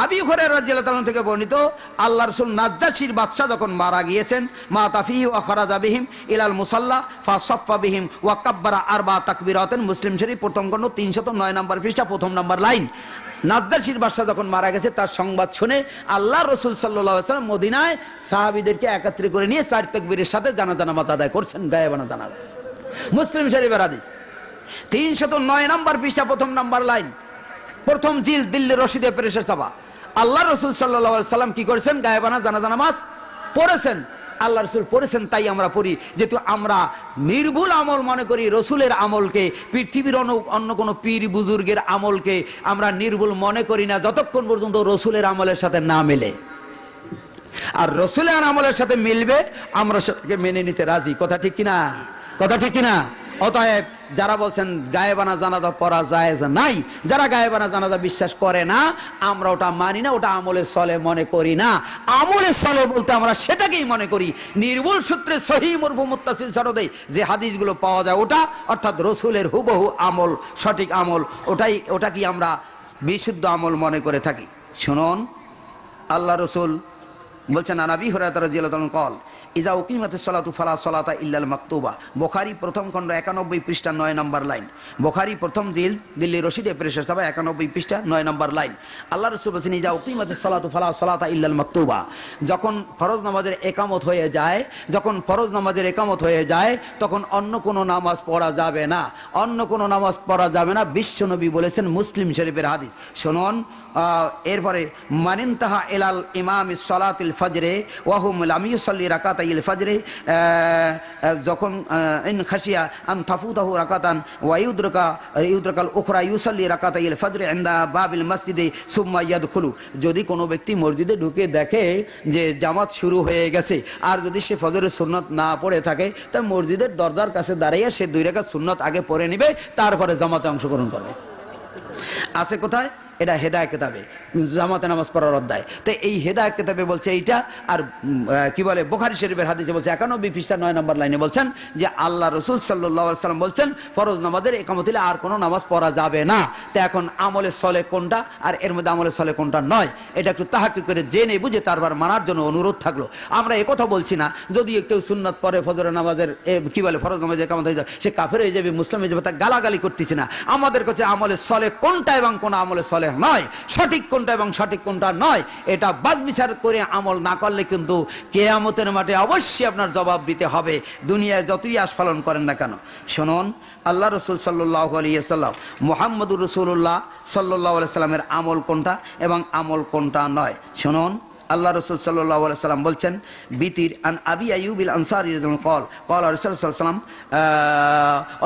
আবি হুরায়রা রাদিয়াল্লাহু তাআলা থেকে বর্ণিত, আল্লাহর রাসূল নাজ্জাশীর বাদশা যখন মারা গিয়েছেন, মা তাফিহি ওয়া খারাজা বিহিম ইলাল মুসাল্লা ফাসাফফা বিহিম ওয়া কাব্বারা আরবা তাকবীরাতান। মুসলিম শরীফ প্রথম খণ্ড 309 নম্বর পৃষ্ঠা প্রথম নম্বর লাইন। নাজ্জাশীর বাদশা যখন মারা গেছে তার সংবাদ শুনে আল্লাহর রাসূল সাল্লাল্লাহু আলাইহি ওয়াসাল্লাম মদিনায় সাহাবীদেরকে একত্রিত করে নিয়ে 4 তাকবীরের সাথে জানাজা নামাজ আদায় করছেন, গায়েবানা জানাজা। মুসলিম শরীফের হাদিস 309 নম্বর পৃষ্ঠা প্রথম নম্বর লাইন, প্রথম জিলদ দিল্লি রশিদে প্রেসের ছাপা। আল্লাহ রাসূল সাল্লাল্লাহু আলাইহি সাল্লাম কি করেছেন? গায়েবানা জানাজা নামাজ পড়েছেন। আল্লাহ রাসূল পড়েছেন তাই আমরা পড়ি, যেহেতু আমরা নির্ভুল আমল মনে করি রসুলের আমলকে, পৃথিবীর অন্য কোন পীর বুজুর্গের আমলকে আমরা নির্ভুল মনে করি না যতক্ষণ পর্যন্ত রসুলের আমলের সাথে না মেলে। আর রসুলের আমলের সাথে মিলবে আমরা সেটাকে মেনে নিতে রাজি। কথা ঠিক কিনা? কথা ঠিক কিনা? অতএব যারা বলছেন গায়েবানা জানাজা পড়া জায়েজ নাই, যারা গায়েবানা জানাজা বিশ্বাস করে না, আমরা ওটা মানি না, ওটা আমলে সলে মনে করি না। আমলে সলে বলতে আমরা সেটাকেই মনে করি নির্ভুল সূত্রে সহিহ মারফু মুত্তাসিল সনদে যে হাদিসগুলো পাওয়া যায় ওটা, অর্থাৎ রসুলের হুবহু আমল, সঠিক আমল, ওটা কি আমরা বিশুদ্ধ আমল মনে করে থাকি। শুনুন, আল্লাহ রসুল বলছেন আবি হুরায়রা রাদিয়াল্লাহু তাআলা কল ইজা উকিমাতিস সালাতু ফালা সালাতা ইল্লাল মাকতুবা। বুখারী প্রথম খণ্ড 91 পৃষ্ঠা 9 নম্বর লাইন। বুখারী প্রথম জিলদ দিল্লি রশিদে প্রেসের ছাপা 91 পৃষ্ঠা 9 নম্বর লাইন। আল্লাহ রাসূল বলেছেন ইজা উকিমাতিস সালাতু ফালা সালাতা ইল্লাল মাকতুবা। যখন ফরজ নামাজের ইকামত হয়ে যায়, যখন ফরজ নামাজের ইকামত হয়ে যায় তখন অন্য কোনো নামাজ পড়া যাবে না, অন্য কোনো নামাজ পড়া যাবে না। বিশ্বনবী বলেছেন, মুসলিম শরীফের হাদিস। শুনুন, এরপরে মানিনতাহা ইলাল ইমামিস সালাতিল ফজরে ওয়া হুম লাম ইউসাল্লি রাকাতাইল ফজরে, যখন ইন খাশিয়া আন তাফুতাহু রাকাতান ওয়া ইউদরাকাল উখরা ইউসাল্লি রাকাতাইল ফজরে ইনদা বাবিল মসজিদে সুম্মা ইয়াদখুলু। যদি কোনো ব্যক্তি মসজিদে ঢুকে দেখে যে জামাত শুরু হয়ে গেছে, আর যদি সে ফজরের সুন্নাত না পড়ে থাকে, তা মসজিদের দরজার কাছে দাঁড়িয়ে সে 2 রাকাত সুন্নাত আগে পড়ে নেবে, তারপরে জামাতে অংশগ্রহণ করবে। আছে কোথায়? এটা হেদায়েত কিতাবে জামাতে নামাজ পড়ার অধ্যায়। তো এই হেদায়েত কিতাবে বলছে এইটা, আর কি বলে বুখারী শরীফের হাদিসে বলছে 91 পৃষ্ঠা 9 নম্বর লাইনে বলছেন যে আল্লাহ রাসূল সাল্লাল্লাহু আলাইহি ওয়াসাল্লাম বলছেন ফরজ নামাজের ইকামত হলে আর কোনো নামাজ পড়া যাবে না। তো এখন আমলে সলে কোনটা আর এর মধ্যে আমলে সলে কোনটা নয়, এটা একটু তাহাক্কুক করে জেনে বুঝে তারপর মানার জন্য অনুরোধ থাকলো। আমরা এই কথা বলছি না যদি কেউ সুন্নাত পড়ে ফজরের নামাজের কি বলে ফরজ নামাজের ইকামত হয়ে যায় সে কাফের হয়ে যাবে, মুসলিম হয়ে যাবে, তা গালাগালি করতেছি না। আমাদের কাছে আমলে সলে কোনটা এবং কোন আমলে সলে নয়, সঠিক কোনটা এবং সঠিক কোনটা নয়, এটা বাজ বিচার করে আমল না করলে কিন্তু কিয়ামতের মাঠে অবশ্যই আপনার জবাব দিতে হবে, দুনিয়ায় যতই আস্ফালন করেন না কেন। শুনুন, আল্লাহ রসুল সাল্লাল্লাহু আলাইহি ওয়াসাল্লাম মুহাম্মদুর রাসূলুল্লাহ সাল্লাল্লাহু আলাইহি ওয়াসাল্লামের আমল কোনটা এবং আমল কোনটা নয়। শুনুন, আল্লাহ রাসূল সাল্লাল্লাহু আলাইহি ওয়াসাল্লাম বলছেন বিতির আন আবি আইয়ুবিল আনসারী রাদিয়াল্লাহু ক্বাল ক্বালা রাসূল সাল্লাল্লাহু আলাইহি ওয়াসাল্লাম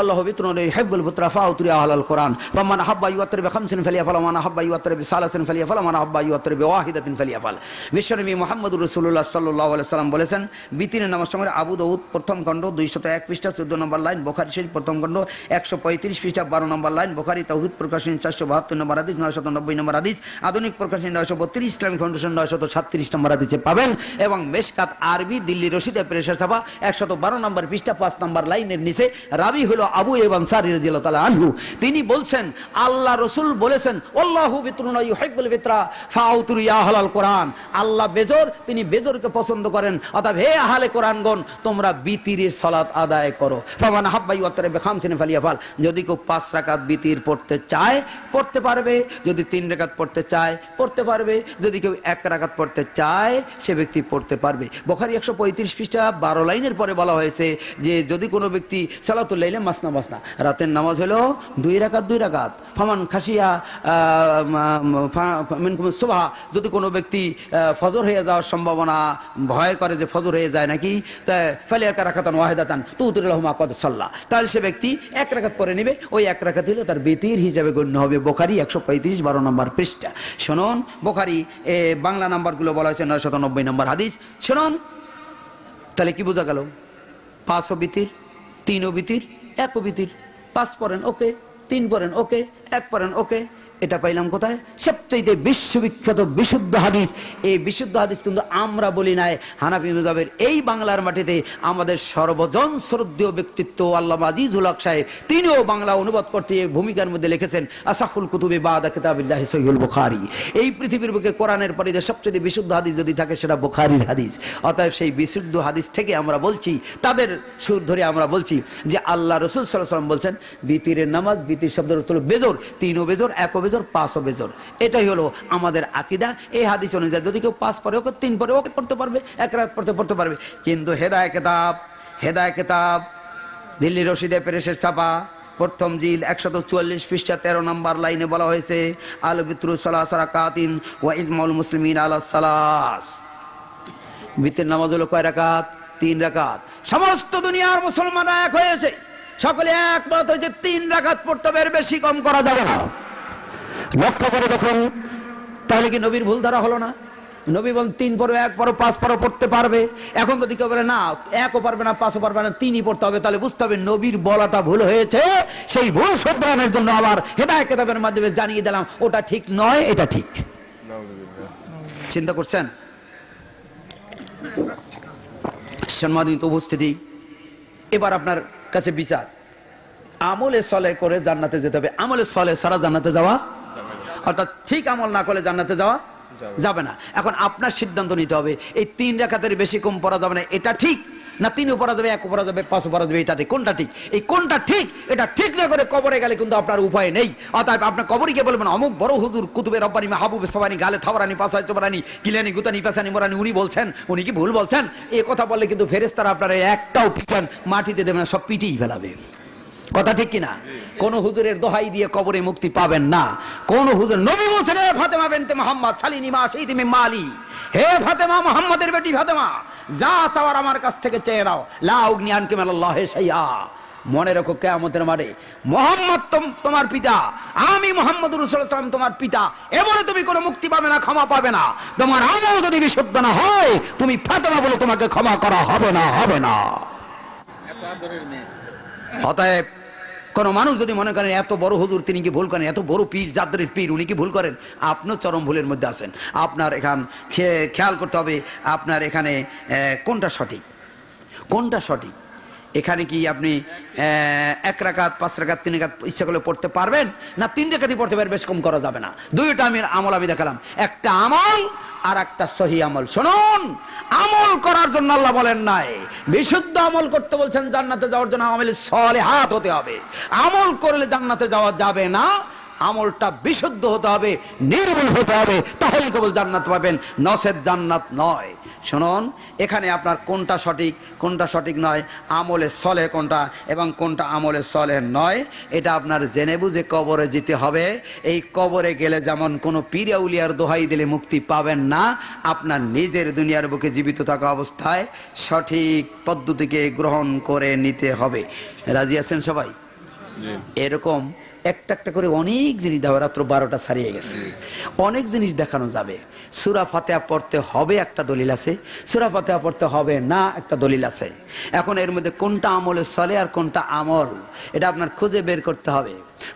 আল্লাহু বিত্রুন ইউহিব্বুল বুতরা ফাউতরি আহলাল কুরআন ফামান আহাব্বা ইউতরি বিখামসিন ফালিয়াফাল ওয়া মান আহাব্বা ইউতরি বিসালাসিন ফালিয়াফাল ওয়া মান আহাব্বা ইউতরি বিওয়াহিদাতিন ফালিয়াফাল। বিশ্বনবী মুহাম্মদুর রাসূলুল্লাহ সাল্লাল্লাহু আলাইহি ওয়াসাল্লাম বলেছেন বিতিরের নামাজ সময় আবু দাউদ প্রথম খণ্ড 201 পৃষ্ঠা 14 নম্বর লাইন, বুখারী শরীফ প্রথম খণ্ড 135 পৃষ্ঠা 12 নম্বর লাইন, বুখারী তাওহীদ প্রকাশনী 472 নম্বর হাদিস, 990 নম্বর হাদিস, আধুনিক প্রকাশনী 932, ইসলামিক ফাউন্ডেশন 936 নম্বর হাদিসে পাবেন, এবং মেশকাত আরবি দিল্লি রশিদে প্রেসের ছাপা 112 নম্বর পৃষ্ঠা 5 নম্বর লাইনের নিচে রাবি হলো আবু আনসারী রাদিয়াল্লাহু তাআলা আনহু। তিনি বলছেন আল্লাহ রাসূল বলেছেন আল্লাহু বিত্রুন ইউহিব্বুল বিত্রা ফাউতরি আহলাল কুরআন। আল্লাহ বেজর, তিনি বেজরকে পছন্দ করেন, অতএব হে আহলে কোরআনগণ তোমরা বিতিরের সালাত আদায় করো। ফামান হাব্বা ইউতরি বিখামসিন ফালিয়াফাল। যদি কেউ 5 রাকাত বিতির পড়তে চায় পড়তে পারবে, যদি 3 রাকাত পড়তে চায় পড়তে পারবে, যদি কেউ 1 রাকাত পড়তে চায় সে ব্যক্তি পড়তে পারবে। বুখারী 135 পৃষ্ঠা 12 লাইনের পরে বলা হয়েছে যে যদি কোনো ব্যক্তি সালাতুল লাইলে মাসনা মাসনা, রাতের নামাজ হলো 2 রাকাত 2 রাকাত, ফামান খাশিয়া মিনকুম সুবহা, যদি কোনো ব্যক্তি ফজর হয়ে যাওয়ার সম্ভাবনা ভয় করে যে ফজর হয়ে যায় নাকি, তা ফালিয়াকা রাকাতান ওয়াহিদাতান তুতিরুহু মা কদ সাল্লা, তাহলে সে ব্যক্তি 1 রাকাত পড়ে নেবে, ওই 1 রাকাত হলো তার বিতির হিসাবে গণ্য হবে। বুখারী 135 12 নম্বর পৃষ্ঠা। শুনুন, বুখারী বাংলা নাম্বারগুলো বলা হয়েছে 990 নম্বর হাদিস। শুনুন, তাহলে কি বোঝা গেল? 5ও বিতির, 3ও বিতির, 1ও বিতির, 5 পড়েন ওকে, 3 পড়েন ওকে, 1 পড়েন ওকে। এটা পাইলাম কোথায়? সবচেয়ে বিশ্ববিখ্যাত বিশুদ্ধ হাদিস। এই বিশুদ্ধ হাদিস কিন্তু আমরা বলি নাই, হানাফি মাযহাবের এই বাংলার মাটিতে আমাদের সর্বজন শ্রদ্ধেয় ব্যক্তিত্ব আল্লামা আজিজুল হক সাহেব, তিনিও বাংলা অনুবাদ করতে এই ভূমিকার মধ্যে লিখেছেন আসাহুল কুতুবি বাদা কিতাবিল্লাহি সহিহুল বুখারী। এই পৃথিবীর বুকে কোরআনের পরে যে সবচেয়ে বিশুদ্ধ হাদিস যদি থাকে সেটা বুখারীর হাদিস। অতএব সেই বিশুদ্ধ হাদিস থেকে আমরা বলছি, তাদের সুর ধরে আমরা বলছি যে আল্লাহ রাসূল সাল্লাল্লাহু আলাইহি ওয়াসাল্লাম বলছেন বিতিরের নামাজ, বিতির শব্দের অর্থ হলো বেজর, 3ও বেজর, 1ও বেজর, 5ও বেজর। এটাই হলো আমাদের আকীদা। এই হাদিস অনুযায়ী যদি কেউ 5 পড়ে ওকে, 3 পড়ে ওকে পড়তে পারবে, 1 রাত পড়তে পারবে। কিন্তু হেদায়ে কিতাব দিল্লি রশিদে প্রেসের ছাপা প্রথম জিল 144 পৃষ্ঠা 13 নম্বর লাইনে বলা হয়েছে আল বিত্রু সালাস রাকাতিন ওয়া ইজমাউল মুসলিমিন আলা সালাস। বিতির নামাজ হলো কয় রাকাত? 3 রাকাত। সমস্ত দুনিয়ার মুসলমানরা এক হয়েছে, সকলে একমত হয়েছে 3 রাকাত পড়তে হবে, এর বেশি কম করা যাবে না। লক্ষ্য করে দেখুন, তাহলে কি নবীর ভুল ধরা হলো না? নবী বলেন 3 পড়ো, 1 পড়ো, 5 পড়ো, পড়তে পারবে। এখন যদি কেউ বলে না 1ও পারবে না, 5ও পারবে না, 3ই পড়তে হবে, তাহলে বুঝতে হবে নবীর বলাটা ভুল হয়েছে। সেই ভুল শুধরানোর জন্য আবার হেদায়েত কিতাবের মাধ্যমে জানিয়ে দিলাম ওটা ঠিক নয়, এটা ঠিক। চিন্তা করছেন? সম্মানিত উপস্থিতি, এবার আপনার কাছে বিচার, আমলে সলে করে জান্নাতে যেতে হবে, আমলে সলে ছাড়া জান্নাতে যাওয়া, অর্থাৎ ঠিক আমল না করলে জান্নাতে যাওয়া যাবে না। এখন আপনার সিদ্ধান্ত নিতে হবে, এই 3 রাকাতের বেশি কম পড়া যাবে না, এটা ঠিক না 3ও পড়া যাবে, 1ও পড়া যাবে, 5ও পড়া যাবে, এটা ঠিক, কোনটা ঠিক? এই কোনটা ঠিক এটা ঠিক না করে কবরে গেলে কিন্তু আপনার উপায় নেই। অতএব আপনার কবরে গিয়ে বলবেন অমুক বড় হুজুর কুতুবে রব্বানি মাহবুবে সবানি গালে থাওরানি পাসায় চোবরানি কিলানি গুতানি পাসানি মোরানি উনি বলছেন, উনি কি ভুল বলছেন? এই কথা বললে কিন্তু ফেরেশতারা আপনার একটাও পিটান মাটিতে দেবে না, সব পিটিয়ে ফেলাবে। কথা ঠিক কিনা? কোন হুজুরের দোহাই দিয়ে কবরে মুক্তি পাবেন না। কোন হুজুর, নবী বলছেন হে ফাতেমা বিনতে মুহাম্মদ সালিনি মা শাইদি মিন মালি, হে ফাতেমা মুহাম্মাদের বেটি ফাতেমা, যা চাওয়ার আমার কাছ থেকে চেয়ে নাও, লা উগনি আনকি মিনাল্লাহি শাইআ। মনে রাখো কিয়ামতের মাঠে মুহাম্মদ তোমার পিতা, আমি মুহাম্মদুর রাসূলুল্লাহ সাল্লাল্লাহু আলাইহি ওয়াসাল্লাম তোমার পিতা, এবারে তুমি কোনো মুক্তি পাবে না, ক্ষমা পাবে না। তোমার আমল যদি বিশুদ্ধ না হয়, তুমি ফাতেমা বলে তোমাকে ক্ষমা করা হবে না, হবে না। অতএব কোন মানুষ যদি মনে করেন এত বড় হুজুর তিনি কি ভুল করেন, এত বড় পীর জাদরের পীর উনি কি ভুল করেন, আপনিও চরম ভুলের মধ্যে আছেন। আপনার এখান খেয়াল করতে হবে আপনার এখানে কোনটা সঠিক, কোনটা সঠিক। এখানে কি আপনি 1 রাকাত, 5 রাকাত, 3 রাকাত ইচ্ছা করলে পড়তে পারবেন, না 3 রাকাতই পড়তে পারবেন, বেশ কম করা যাবে না। দুইটা আমল আমি দেখালাম, একটা আমল আর একটা সহি আমল। শুনুন, আমল করার জন্য আল্লাহ বলেন নাই, বিশুদ্ধ আমল করতে বলছেন জান্নাতে যাওয়ার জন্য আমলে সলিহাত হতে হবে। আমল করলে জান্নাতে যাওয়া যাবে না, আমলটা বিশুদ্ধ হতে হবে, নির্মল হতে হবে, তাহলে কেবল জান্নাত পাবেন, নচেত জান্নাত নয়। শুনুন, এখানে আপনার কোনটা সঠিক কোনটা সঠিক নয়, আমলে সলে কোনটা এবং কোনটা আমলে সলে নয়, এটা আপনার জেনে বুঝে কবরে যেতে হবে। এই কবরে গেলে যেমন কোনো পীর আউলিয়ার দোহাই দিলে মুক্তি পাবেন না, আপনার নিজের দুনিয়ার বুকে জীবিত থাকা অবস্থায় সঠিক পদ্ধতিকে গ্রহণ করে নিতে হবে। রাজি আছেন সবাই? এরকম একটা একটা করে অনেক জিনিস দেওয়া, রাত্র 12টা ছাড়িয়ে গেছে, অনেক জিনিস দেখানো যাবে। সূরা ফাতিহা পড়তে হবে একটা দলিল আছে, সূরা ফাতিহা পড়তে হবে না একটা দলিল আছে। এখন এর মধ্যে কোনটা আমলে চলে আর কোনটা আমল, এটা আপনার খুঁজে বের করতে হবে।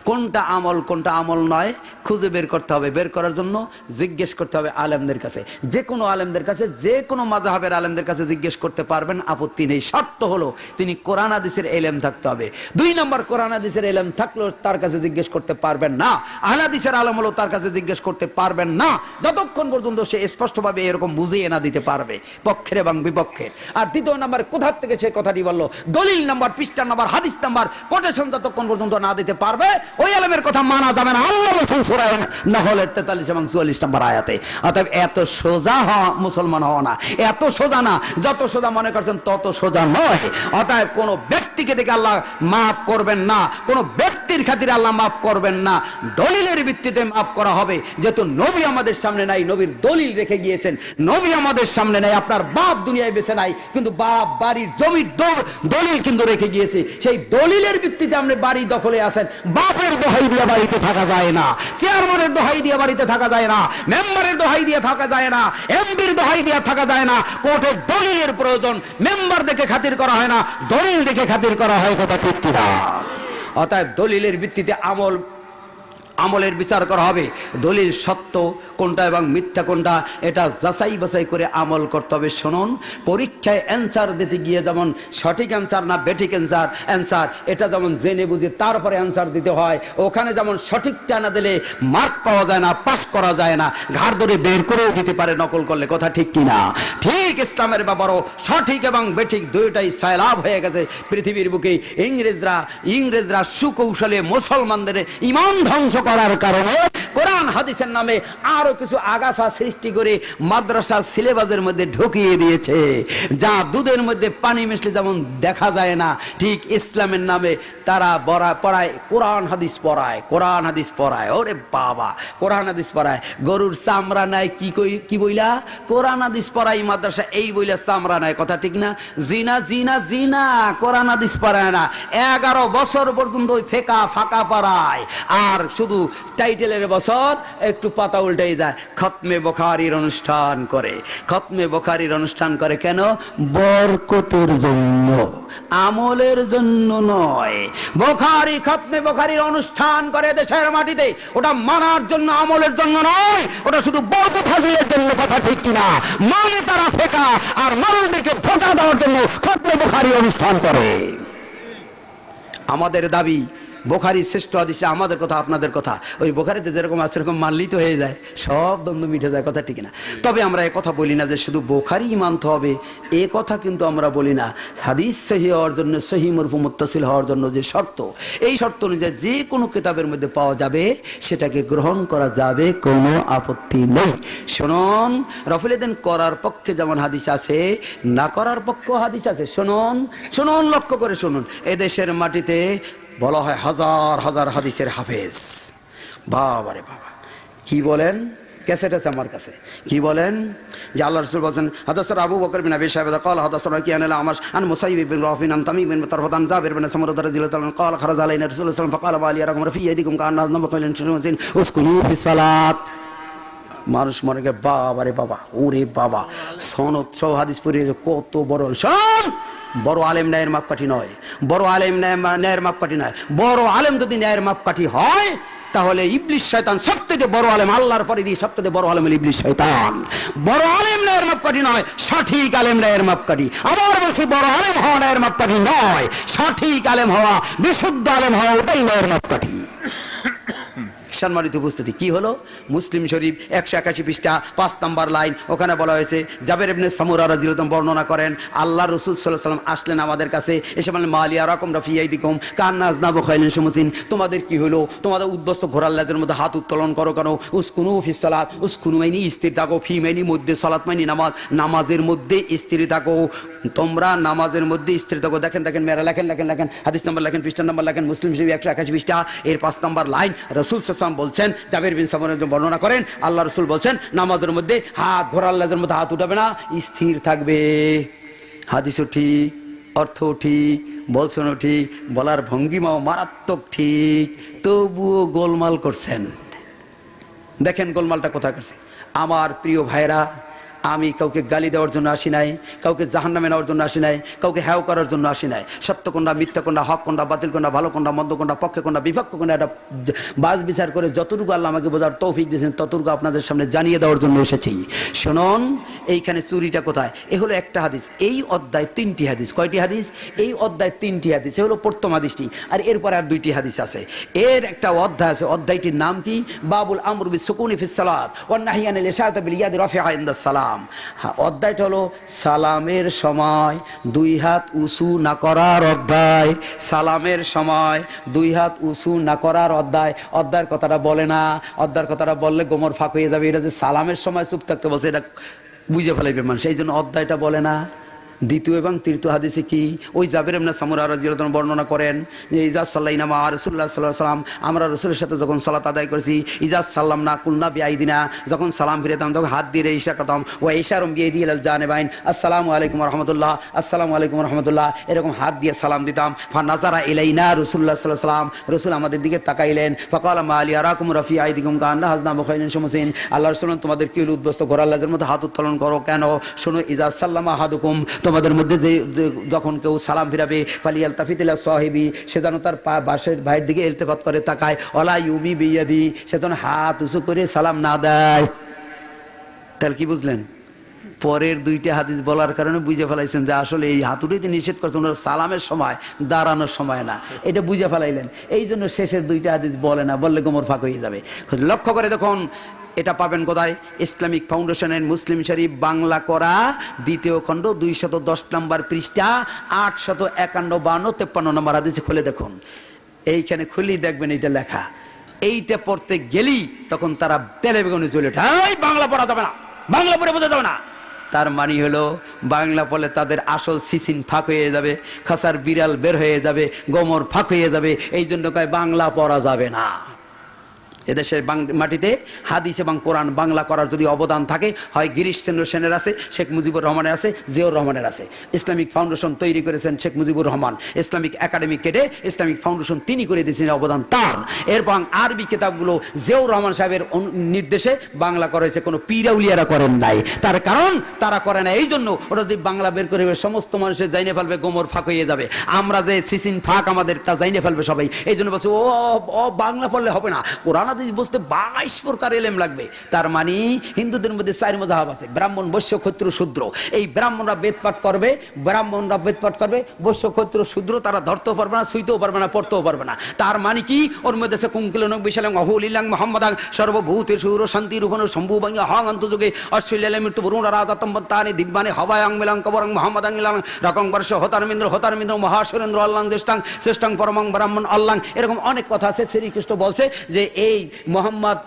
কোনটা আমল কোনটা আমল নয় খুঁজে বের করতে হবে। বের করার জন্য জিজ্ঞেস করতে হবে আলেমদের কাছে, যে কোনো আলেমদের কাছে, যে কোনো মাযহাবের আলেমদের কাছে জিজ্ঞেস করতে পারবেন, আপত্তি নেই। শর্ত হলো তিনি কোরআন হাদিসের ইলম থাকতে হবে। 2 নম্বর, কোরআন হাদিসের ইলম থাকলেও তার কাছে জিজ্ঞেস করতে পারবেন না। আহলে হাদিসের আলেম হলো তার কাছে জিজ্ঞেস করতে পারবেন না যতক্ষণ পর্যন্ত সে স্পষ্টভাবে এরকম বুঝিয়ে না দিতে পারবে পক্ষের এবং বিপক্ষের। আর 2 নম্বর, কোথা থেকে সে কথাটি বললো, দলিল নাম্বার, পৃষ্ঠা নাম্বার, হাদিস নাম্বার, কোটেশন যতক্ষণ পর্যন্ত না দিতে পারবে ওই আলেমের কথা মানা যাবে না। আল্লাহ রাসূল সূরা নাহলের 43 এবং 44 নম্বর আয়াতে। অতএব এত সোজা মুসলমান হওয়া না, এত সোজা না, যত সোজা মনে করছেন তত সোজা নয়। অতএব কোন ব্যক্তি ব্যক্তিকে দেখে আল্লাহ মাফ করবেন না, কোন ব্যক্তির খাতিরে আল্লাহ মাফ করবেন না, দলিলের ভিত্তিতে মাফ করা হবে। যেহেতু নবী আমাদের সামনে নাই, নবীর দলিল রেখে গিয়েছেন। নবী আমাদের সামনে নাই, আপনার বাপ দুনিয়ায় বেঁচে নাই, কিন্তু বাপ বাড়ির জমির দলিল কিন্তু রেখে গিয়েছে। সেই দলিলের ভিত্তিতে আপনি বাড়ি দখলে আছেন। বাপের দোহাই দিয়ে বাড়িতে থাকা যায় না, চেয়ারম্যানের দোহাই দিয়ে বাড়িতে থাকা যায় না, মেম্বারের দোহাই দিয়ে থাকা যায় না, এমপির দোহাই দিয়ে থাকা যায় না। কোর্টের দলিলের প্রয়োজন। মেম্বার দেখে খাতির করা হয় না, দলিল দেখে খাতির করা হয়। কথা ঠিক কিনা? অতএব দলিলের ভিত্তিতে আমলের বিচার করা হবে। দলিল সত্য কোনটা এবং মিথ্যা কোনটা, এটা যাচাই বাছাই করে আমল করতে হবে। শুনুন, পরীক্ষায় অ্যান্সার দিতে গিয়ে যেমন সঠিক অ্যান্সার না বেঠিক অ্যান্সার এটা যেমন জেনে বুঝে তারপরে অ্যান্সার দিতে হয়, ওখানে যেমন সঠিকটা না দিলে মার্ক পাওয়া যায় না, পাস করা যায় না, ঘাড় ধরে বের করেও দিতে পারে নকল করলে। কথা ঠিক কিনা? ঠিক ইসলামের ব্যাপারও সঠিক এবং বেঠিক দুইটাই সয়লাভ হয়ে গেছে পৃথিবীর বুকে। ইংরেজরা সুকৌশলে মুসলমানদের ঈমান ধ্বংস করার কারণে কোরআন হাদিসের নামে আরো কিছু আগাছা সৃষ্টি করে মাদ্রাসা সিলেবাসের মধ্যে ঢুকিয়ে দিয়েছে, যা দুধের মধ্যে পানি মিশলে যেমন দেখা যায় না, ঠিক ইসলামের নামে তারা পড়ায় কোরআন হাদিস পড়ায়। ওরে বাবা, কোরআন হাদিস পড়ায়। গরুর চামড়া নাই কি বইলা কোরআন হাদিস পড়াই মাদ্রাসা, এই বইলা চামড়া নাই। কথা ঠিক না? জিনা জিনা জিনা, কোরআন হাদিস পড়ায় না। 11 বছর পর্যন্ত ওই ফাঁকা পড়ায়, আর শুধু টাইটেলের বছর একটু পাতা উল্টাই যায়। খতমে বুখারীর অনুষ্ঠান করে কেন? বরকতের জন্য, আমলের জন্য নয়। খতমে বুখারীর অনুষ্ঠান করে দেশের মাটিতে, ওটা মানার জন্য, আমলের জন্য নয়, ওটা শুধু বরকত হাসিলের জন্য। কথা ঠিক কিনা? মানে তারা ফেকা আর মানুষদেরকে ধোঁকা দেওয়ার জন্য খতমে বুখারী অনুষ্ঠান করে। আমাদের দাবি বুখারী শ্রেষ্ঠ হাদিসে, আমাদের কথা আপনাদের কথা। ওই বুখারীতে যেরকম আছে সেরকম মানলেই তো হয়ে যায়, সব দ্বন্দ্ব মিটে যায়। কথা ঠিক না? তবে আমরা এই কথা বলি না যে শুধু বুখারী মানতে হবে, এ কথা কিন্তু আমরা বলি না। হাদিস সহিহ হওয়ার জন্য, সহিহ মারফু মুত্তাসিল হওয়ার জন্য যে শর্ত, এই শর্ত অনুযায়ী যে কোনো কিতাবের মধ্যে পাওয়া যাবে সেটাকে গ্রহণ করা যাবে, কোনো আপত্তি নেই। শুনুন, রফুল করার পক্ষে যেমন হাদিস আছে, না করার পক্ষেও হাদিস আছে। শুনুন, লক্ষ্য করে শুনুন। এদেশের মাটিতে বলা হয় হাজার হাজার হাদিসের হাফেজ। বাবারে বাবা, কি বলেন? ক্যাসেট আছে আমার কাছে। কি বলেন? যে আল্লাহ রাসূল বলেন, হাদাসানা আবু বকর বিন আবি শাইবা قال حدثنا কিয়ান আল-আমাশ আন মুসাইব বিন রাফিন আন তামিম বিন তারফাত আন জাবির বিন সামরা রাদিয়াল্লাহু তাআলা قال خرج علينا رسول الله صلى الله عليه وسلم فقال ما لي أراكم في يديكم كأن الناس قائلين اسكنوا في الصلاة। মানুষ মনে করে বাবারে বাবা, ওরে বাবা, সনদ সহ হাদিস পড়ে কত বড়। শোন, বড় আলেম ন্যায়ের মাপকাঠি নয়, বড় আলেম ন্যায়ের মাপকাঠি নয়। বড় আলেম যদি ন্যায়ের মাপকাঠি হয়, তাহলে ইবলিস শয়তান সবথেকে বড় আলেম, আল্লাহর পরে দিয়ে সবথেকে বড় আলেম হলো ইবলিস শয়তান। বড় আলেম ন্যায়ের মাপকাঠি নয়, সঠিক আলেম ন্যায়ের মাপকাঠি। আবার বলছি, বড় আলেম হওয়া ন্যায়ের মাপকাঠি নয়, সঠিক আলেম হওয়া, বিশুদ্ধ আলেম হওয়া, ওটাই ন্যায়ের মাপকাঠি। সম্মানিত উপস্থিতি, কি হলো? মুসলিম শরীফ 181 পৃষ্ঠা 5 নম্বর লাইন, ওখানে বলা হয়েছে, জাবের ইবনে সামুরা রাদিয়াল্লাহু আনহু বর্ণনা করেন, আল্লাহর রাসূল সাল্লাল্লাহু আলাইহি ওয়াসাল্লাম আসলেন আমাদের কাছে, এসে বললেন, মালিয়া রাকুম রাফিয়াইদিকুম কান্না আজনাবু খাইলিন সুমসিন, তোমাদের কি হলো? তোমাদের উদ্বস্ত ঘোড়ার লেজের মধ্যে হাত উত্তোলন করো কেন? উসকুনু ফিস সালাত, উসকুনু মাইনি স্থির থাকো, ফি মাইনি মধ্যে, সালাত মাইনি নামাজ, নামাজের মধ্যে স্থির থাকো, তোমরা নামাজের মধ্যে স্থির থাকো। দেখেন মেরা লেখেন, হাদিস নাম্বার লেখেন, পৃষ্ঠা নাম্বার লেখেন, মুসলিম শরীফ 181 পৃষ্ঠা এর 5 নম্বর লাইন। রাসূল সাল্লাল্লাহু আলাইহি ওয়াসাল্লাম বলছেন, জাবের বিন সামুরা বর্ণনা করেন, আল্লাহ রাসূল বলছেন, নামাজের মধ্যে হাত, ঘোড়ার লেজের মধ্যে হাত উঠাবে না, স্থির থাকবে। হাদিসও ঠিক, অর্থ ঠিক, বলছেনও ঠিক, বলার ভঙ্গিমাও মারাত্মক ঠিক, তবুও গোলমাল করছেন। দেখেন গোলমালটা কোথায় করছে। আমার প্রিয় ভাইরা, আমি কাউকে গালি দেওয়ার জন্য আসি নাই, কাউকে জাহান্নামে নেওয়ার জন্য আসি নাই, কাউকে হ্যাও করার জন্য আসি নাই। সত্য কোনটা, মিথ্যা কোনটা, হক কোনটা, বাতিল কোনটা, ভালো কোনটা, মন্দ কোনটা, পক্ষে কোনটা, বিপক্ষ কোনটা, এটা বাজ বিচার করে যতটুকু আল্লাহ আমাকে বোঝার তৌফিক দিয়েছেন ততটুকু আপনাদের সামনে জানিয়ে দেওয়ার জন্য এসেছি। শুনুন, এইখানে চুরিটা কোথায়? এ হলো একটা হাদিস, এই অধ্যায় 3টি হাদিস। কয়টি হাদিস? এই অধ্যায় 3টি হাদিস। এ হলো প্রথম হাদিসটি, আর এরপরে আর 2টি হাদিস আছে। এর একটা অধ্যায় আছে, অধ্যায়টির নাম কি? বাবুল আমর বিস সুকুনি ফিস সালাত ওয়ান নাহই আনিল ইশারাতি বিল ইয়াদি রাফিআ ইনদা সালাম। অধ্যায়টা হলো সালামের সময় 2 হাত উঁচু না করার অধ্যায়। সালামের সময় 2 হাত উঁচু না করার অধ্যায়। অধ্যায়ের কথাটা বলে না, অধ্যায়ের কথাটা বললে গোমর ফাঁক হয়ে যাবে। এটা যে সালামের সময় চুপ থাকতে বলছে, এটা বুঝে ফেলাইবে মানুষ, এই জন্য অধ্যায়টা বলে না। দ্বিতীয় এবং তৃতীয় হাদিসে কি ওই জাবের ইবনে সামুরা রাদিয়াল্লাহু আনহু বর্ণনা করেন যে ইজা সাল্লাইনা মা রাসূলুল্লাহ সাল্লাল্লাহু আলাইহি ওয়াসাল্লাম, আমরা রাসূলের সাথে যখন সালাত আদায় করেছি, ইজা সাল্লামনা কুলনা বিআইদিনা, যখন সালাম ফিরাতাম তখন হাত দিয়ে ইশারা করতাম, ওয়া ইশারুম বিয়াদি ইলাল জানিবাইন, আসসালামু আলাইকুম ওয়া রাহমাতুল্লাহ, আসসালামু আলাইকুম ওয়া রাহমাতুল্লাহ, এরকম হাত দিয়ে সালাম দিতাম। ফা নাজারা ইলাইনা রাসূলুল্লাহ সাল্লাল্লাহু আলাইহি ওয়াসাল্লাম, রাসূল আমাদের দিকে তাকাইলেন, ফাকালা মা আলি আরাকুম রাফি আইদিকুম কান্না হাজনা বুখাইরিন শামসিন, আল্লাহর রাসূল তোমাদের কি উদ্বস্ত ঘোড়ার লেজের মধ্যে হাত উত্তোলন করো কেন? শোনো, ইজা সাল্লামা আহাদুকুম, তোমাদের মধ্যে যে যখন কেউ সালাম ফিরাবে, ফালিয়ালতাফিত ইলা সাহিবি, সে যেন তার বাসের ভাইয়ের দিকে ইলতিফাত করে তাকায়, ওয়ালা ইউমি বিয়াদি, সে যেন হাত উঁচু করে সালাম না দেয়। তাহলে কি বুঝলেন? পরের দুইটা হাদিস বলার কারণে বুঝে ফেলাইছেন যে আসলে এই হাতুড়িতে নিষেধ করছেন ওনার সালামের সময়, দাঁড়ানোর সময় না, এটা বুঝে ফেলাইলেন। এই জন্য শেষের দুইটা হাদিস বলে না, বললে গোমর ফাঁক হয়ে যাবে। লক্ষ্য করে দেখুন, এটা পাবেন কোথায়? ইসলামিক ফাউন্ডেশনের মুসলিম শরীফ বাংলা করা দ্বিতীয় খণ্ড 210 নম্বর পৃষ্ঠা 851, 52, 53 নম্বর হাদিসে খুলে দেখুন। এইখানে খুলি দেখবেন এটা লেখা। এইটা পড়তে গেলেই তখন তারা তেলে বেগুনে চলে ওঠে, এই বাংলা পড়া যাবে না, বাংলা পড়ে বোঝা যাবে না। তার মানে হলো বাংলা পড়লে তাদের আসল সিসিন ফাঁক হয়ে যাবে, খাসার বিড়াল বের হয়ে যাবে, গোমর ফাঁক হয়ে যাবে। এই জন্য কয় বাংলা পড়া যাবে না। এদেশের মাটিতে হাদিস এবং কোরআন বাংলা করার যদি অবদান থাকে, হয় গিরিশচন্দ্র সেনের আছে, শেখ মুজিবুর রহমানের আছে, জিয়াউর রহমানের আছে। ইসলামিক ফাউন্ডেশন তৈরি করেছেন শেখ মুজিবুর রহমান, ইসলামিক একাডেমি কেটে ইসলামিক ফাউন্ডেশন তিনি করে দিয়েছেন, অবদান তার। এরপর আরবি কিতাবগুলো জিয়াউর রহমান সাহেবের নির্দেশে বাংলা করা হয়েছে, কোনো পীরাউলিয়ারা করেন নাই। তার কারণ তারা করে না এই জন্য, ওরা যদি বাংলা বের করে সমস্ত মানুষের জাইনে ফেলবে, গোমর ফাঁক হয়ে যাবে। আমরা যে সিসিন ফাঁক আমাদের তা জাইনে ফেলবে সবাই। এই জন্য বলছে ও বাংলা পড়লে হবে না, কোরআন বুঝতে 22 প্রকার এলেম লাগবে। তার মানে হিন্দুদের মধ্যে 4 মাযহাব আছে, ব্রাহ্মণ, বৈশ্য, ক্ষত্রিয়, শূদ্র। এই ব্রাহ্মণরা বেদপাঠ করবে, বৈশ্য, ক্ষত্রিয়, শূদ্র তারা ধরতেও পারবে না, ছুঁইতেও পারবে না, পড়তেও পারবে না। তার মানে কি? ওর মধ্যে আছে কুঙ্কুলন বিশালং অহুলিলাং মুহাম্মাদাং সর্বভূতে সুর শান্তি রূপন সম্ভুবং হং অন্তযুগে অশ্লীলে মৃত্যু বরুণ রাজাতম্বতানি দিব্যানি হবায়াং মিলাং কবরং মুহাম্মাদাং ইলাং রকং বর্ষ হতারমিন্দ্র মহাসুরেন্দ্র আল্লাং জ্যেষ্ঠাং শ্রেষ্ঠং পরমং ব্রাহ্মণ আল্লাং। এরকম অনেক কথা আছে। শ্রীকৃষ্ণ বলছে যে এই মোহাম্মদ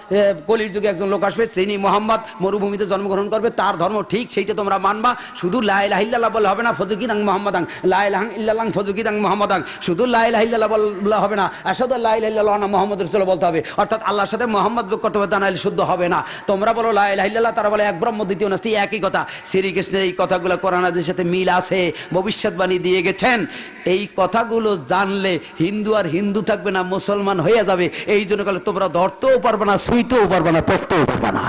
কলির যুগে একজন লোক আসবে, তিনি মোহাম্মদ মরুভূমিতে জন্মগ্রহণ করবে, তার ধর্ম ঠিক, সেইটা তোমরা মানবা। শুধু লা ইলাহা ইল্লাল্লাহ বললে হবে না, ফজুকিদাং মুহাম্মাদাং, লা ইলাহা ইল্লাল্লাহ ফজুকিদাং মুহাম্মাদাং। শুধু লা ইলাহা ইল্লাল্লাহ বললে হবে না, আশহাদু আল্লা ইলাহা ইল্লাল্লাহ ওয়া মুহাম্মাদুর রাসূলুল্লাহ বলতে হবে। অর্থাৎ আল্লাহর সাথে মুহাম্মদ যোগ করতে হবে, তা নাহলে শুদ্ধ হবে না। তোমরা বলো লা ইলাহা ইল্লাল্লাহ, তারা বলে এক ব্রহ্ম দ্বিতীয় নাস্তি, একই কথা। শ্রীকৃষ্ণের এই কথাগুলো কোরআন হাদিসের সাথে মিল আছে, ভবিষ্যৎবাণী দিয়ে গেছেন। এই কথাগুলো জানলে হিন্দু আর হিন্দু থাকবে না, মুসলমান হয়ে যাবে। এই জন্য বলে তোমরা ধরতেও পারবে না, ছুঁইতেও পারবে না, পড়তেও পারবে না।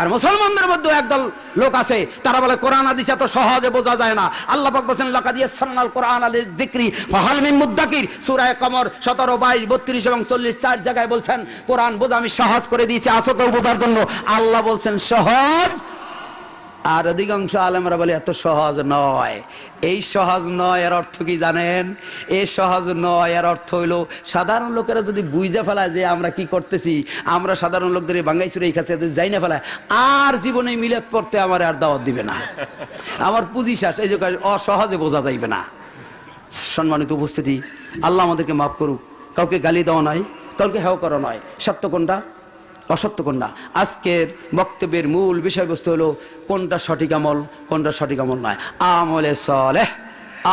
আর মুসলমানদের মধ্যে একদল লোক আছে, তারা বলে কোরআন হাদিস এত সহজে বোঝা যায় না। আল্লাহ পাক বলেছেন লাকাদ ইয়াসসারনাল কোরআন লিযিকরি ফাহাল মিন মুদ্দাকির, সূরা কমর 17, 22, 32 এবং 40 চার জায়গায় বলছেন কোরআন বোঝা আমি সহজ করে দিয়েছি আসো কেউ বোঝার জন্য। আল্লাহ বলছেন সহজ, আর অধিকাংশ আলেমরা বলে এত সহজ নয়। এই সহজ নয় এর অর্থ কি জানেন? এই সহজ নয় এর অর্থ হইলো সাধারণ লোকেরা যদি বুঝে ফেলায় যে আমরা কি করতেছি, আমরা সাধারণ লোকদের ভাঙ্গাই চুরে কাছে যদি যাই না ফেলায়, আর জীবনে মিলাদ পড়তে আমার আর দাওয়াত দিবে না, আমার পুঁজি শেষ। এই যে অসহজে বোঝা যাইবে না। সম্মানিত উপস্থিতি, আল্লাহ আমাদেরকে মাফ করুক। কাউকে গালি দেওয়া নয়, কাউকে হেয় করা নয়, সত্য কোনটা অসত্য কোনটা। আজকের বক্তব্যের মূল বিষয়বস্তু হলো কোনটা সঠিক আমল, কোনটা সঠিক আমল নয়। আমলে সালেহ,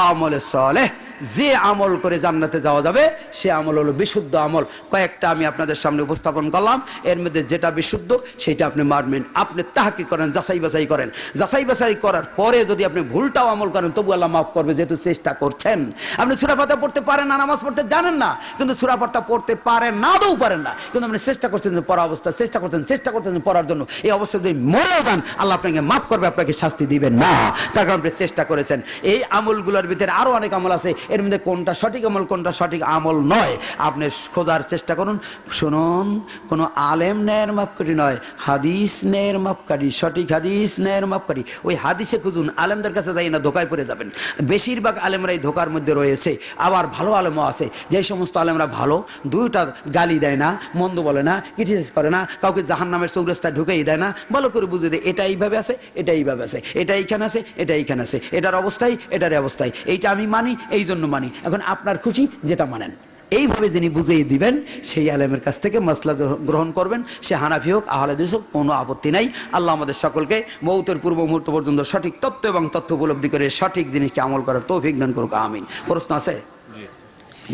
আমলে সালেহ, যে আমল করে জান্নাতে যাওয়া যাবে সে আমল হলো বিশুদ্ধ আমল। কয়েকটা আমি আপনাদের সামনে উপস্থাপন করলাম, এর মধ্যে যেটা বিশুদ্ধ সেটা আপনি মানবেন। আপনি তাহকিক করেন, যাচাই বাছাই করেন। যাচাই বাছাই করার পরে যদি আপনি ভুলটাও আমল করেন তবু আল্লাহ মাফ করবে, যেহেতু চেষ্টা করছেন। আপনি সূরা ফাতিহা পড়তে পারেন না, নামাজ পড়তে জানেন না, কিন্তু সূরা ফাতিহা পড়তে পারেন না, আদৌ পারেন না, কিন্তু আপনি চেষ্টা করছেন পড়া অবস্থা, চেষ্টা করছেন পড়ার জন্য। এই অবস্থা যদি মরেও যান আল্লাহ আপনাকে মাফ করবে, আপনাকে শাস্তি দিবেন না, তার কারণ আপনি চেষ্টা করেছেন। এই আমলগুলোর ভিতরে আরো অনেক আমল আছে, এর মধ্যে কোনটা সঠিক আমল কোনটা সঠিক আমল নয় আপনি খোঁজার চেষ্টা করুন। শুনুন, কোন আলেম ন্যায়ের মাপকাঠি নয়, হাদিস ন্যায়ের মাপকাঠি, সঠিক হাদিস ন্যায়ের মাপকাঠি। ওই হাদিসে খুঁজুন, আলেমদের কাছে যাই না, ধোকায় পড়ে যাবেন। বেশিরভাগ আলেমরাই ধোকার মধ্যে রয়েছে। আবার ভালো আলেমও আছে, যে সমস্ত আলেমরা ভালো, দুইটা গালি দেয় না, মন্দ বলে না, ক্রিটিসাইজ করে না, কাউকে জাহান্নামের চৌরাস্তায় ঢুকেই দেয় না, ভালো করে বুঝে দেয় এটা এইভাবে আছে, এটা এইভাবে আছে, এটা এইখানে আছে, এটা এইখানে আছে, এটার অবস্থায়, এটার অবস্থায়, এইটা আমি মানি, এই জন্য মানি। এখন আপনার খুশি যেটা মানেন। এইভাবে যিনি বুঝিয়ে দিবেন সেই আলেমের কাছ থেকে মাসলা গ্রহণ করবেন, সে হানাফি হোক আহলে হাদিস হোক, কোনো আপত্তি নাই। আল্লাহ আমাদের সকলকে মৌতের পূর্ব মুহূর্ত পর্যন্ত সঠিক তত্ত্ব এবং তথ্য উপলব্ধি করে সঠিক জিনিসকে আমল করার তৌফিক দান করুক, আমিন। প্রশ্ন আছে?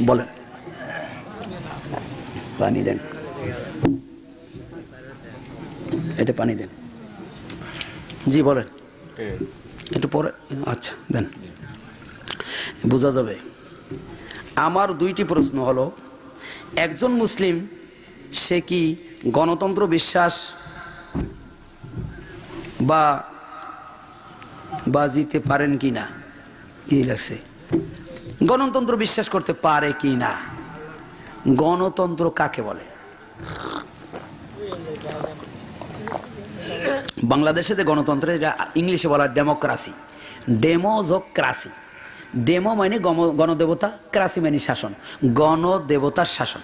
বলেন। পানি দেন, এটা পানি দেন। জি বলেন, একটু পরে। আচ্ছা দেন, বোঝা যাবে। আমার দুইটি প্রশ্ন হলো, একজন মুসলিম সে কি গণতন্ত্র বিশ্বাস বা জিতে পারেন কি না? কি লাগছে? গণতন্ত্র বিশ্বাস করতে পারে কি না? গণতন্ত্র কাকে বলে? বাংলাদেশে যে গণতন্ত্র, এটা ইংলিশে বলা ডেমোক্রাসি। ডেমোক্রাসি, ডেমো মানে গণদেবতা, ক্রাসি মানে শাসন, গণদেবতার শাসন।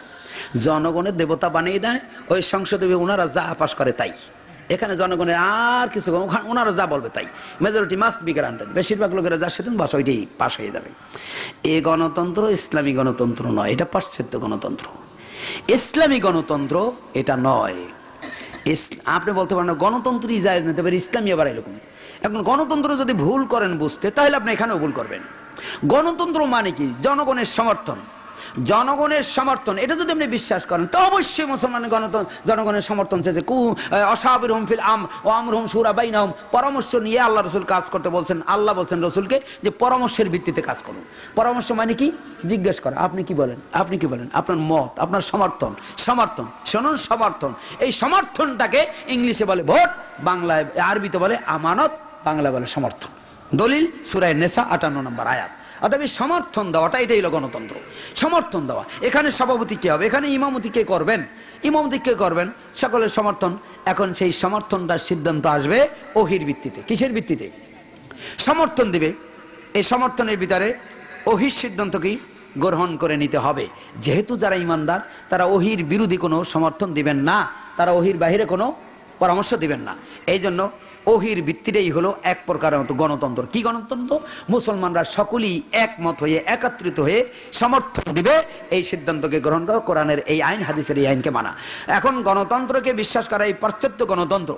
জনগণের দেবতা বানিয়ে দেয় ওই সংসদে, ওনারা যা পাস করে তাই। এখানে জনগণের আর কিছু, ওনারা যা বলবে তাই। মেজরিটি মাস্ট বি গ্রান্টেড, বেশিরভাগ লোকেরা যা সেদিন বাস ওইটাই পাস হয়ে যাবে। এই গণতন্ত্র ইসলামী গণতন্ত্র নয়, এটা পাশ্চাত্য গণতন্ত্র। ইসলামী গণতন্ত্র এটা নয়। আপনি বলতে পারেন গণতন্ত্রই জায়েজ নিতে পারে, ইসলামী আবার এরকম। এখন গণতন্ত্র যদি ভুল করেন বুঝতে, তাহলে আপনি এখানেও ভুল করবেন। গণতন্ত্র মানে কি? জনগণের সমর্থন। জনগণের সমর্থন, এটা যদি আপনি বিশ্বাস করেন তো অবশ্যই মুসলমান জনগণের সমর্থন চেয়েছে। অসাবিরহুম ফিল আম ওয়া আমরুহুম শুরা বাইনাহুম, পরামর্শ নিয়ে আল্লাহ রাসূল কাজ করতে বলছেন। আল্লাহ বলছেন রাসূলকে যে পরামর্শের ভিত্তিতে কাজ করুন। পরামর্শ মানে কি? জিজ্ঞেস করা, আপনি কি বলেন, আপনি কি বলেন, আপনার মত, আপনার সমর্থন। সমর্থন শুনুন, সমর্থন। এই সমর্থনটাকে ইংলিশে বলে ভোট, বাংলায় আরবিতে বলে আমানত, বাংলা বলে সমর্থন। দলিল সূরা নিসা 58 নম্বর আয়াত। অর্থাৎ সমর্থন দেওয়াটা, এটাই হলো গণতন্ত্র। সমর্থন দেওয়া। এখানে সভাপতি কে হবে, এখানে ইমামতি কে করবেন, ইমামতি কে করবেন, সকলের সমর্থন। এখন সেই সমর্থনটার সিদ্ধান্ত আসবে ওহির ভিত্তিতে। কিসের ভিত্তিতে সমর্থন দিবে? এই সমর্থনের ভিতরে ওহির সিদ্ধান্ত কি গ্রহণ করে নিতে হবে। যেহেতু যারা ইমানদার তারা ওহির বিরোধী কোনো সমর্থন দিবেন না, তারা ওহির বাহিরে কোনো পরামর্শ দিবেন না। এই জন্য ওহির ভিত্তিটাই হলো এক প্রকারের মতো গণতন্ত্র। কি গণতন্ত্র? মুসলমানরা সকলেই একমত হয়ে একত্রিত হয়ে সমর্থন দিবে, এই সিদ্ধান্তকে গ্রহণ করা, কোরআনের এই আইন, হাদিসের এই আইনকে মানা। এখন গণতন্ত্রকে বিশ্বাস করা এই পাশ্চাত্য গণতন্ত্র,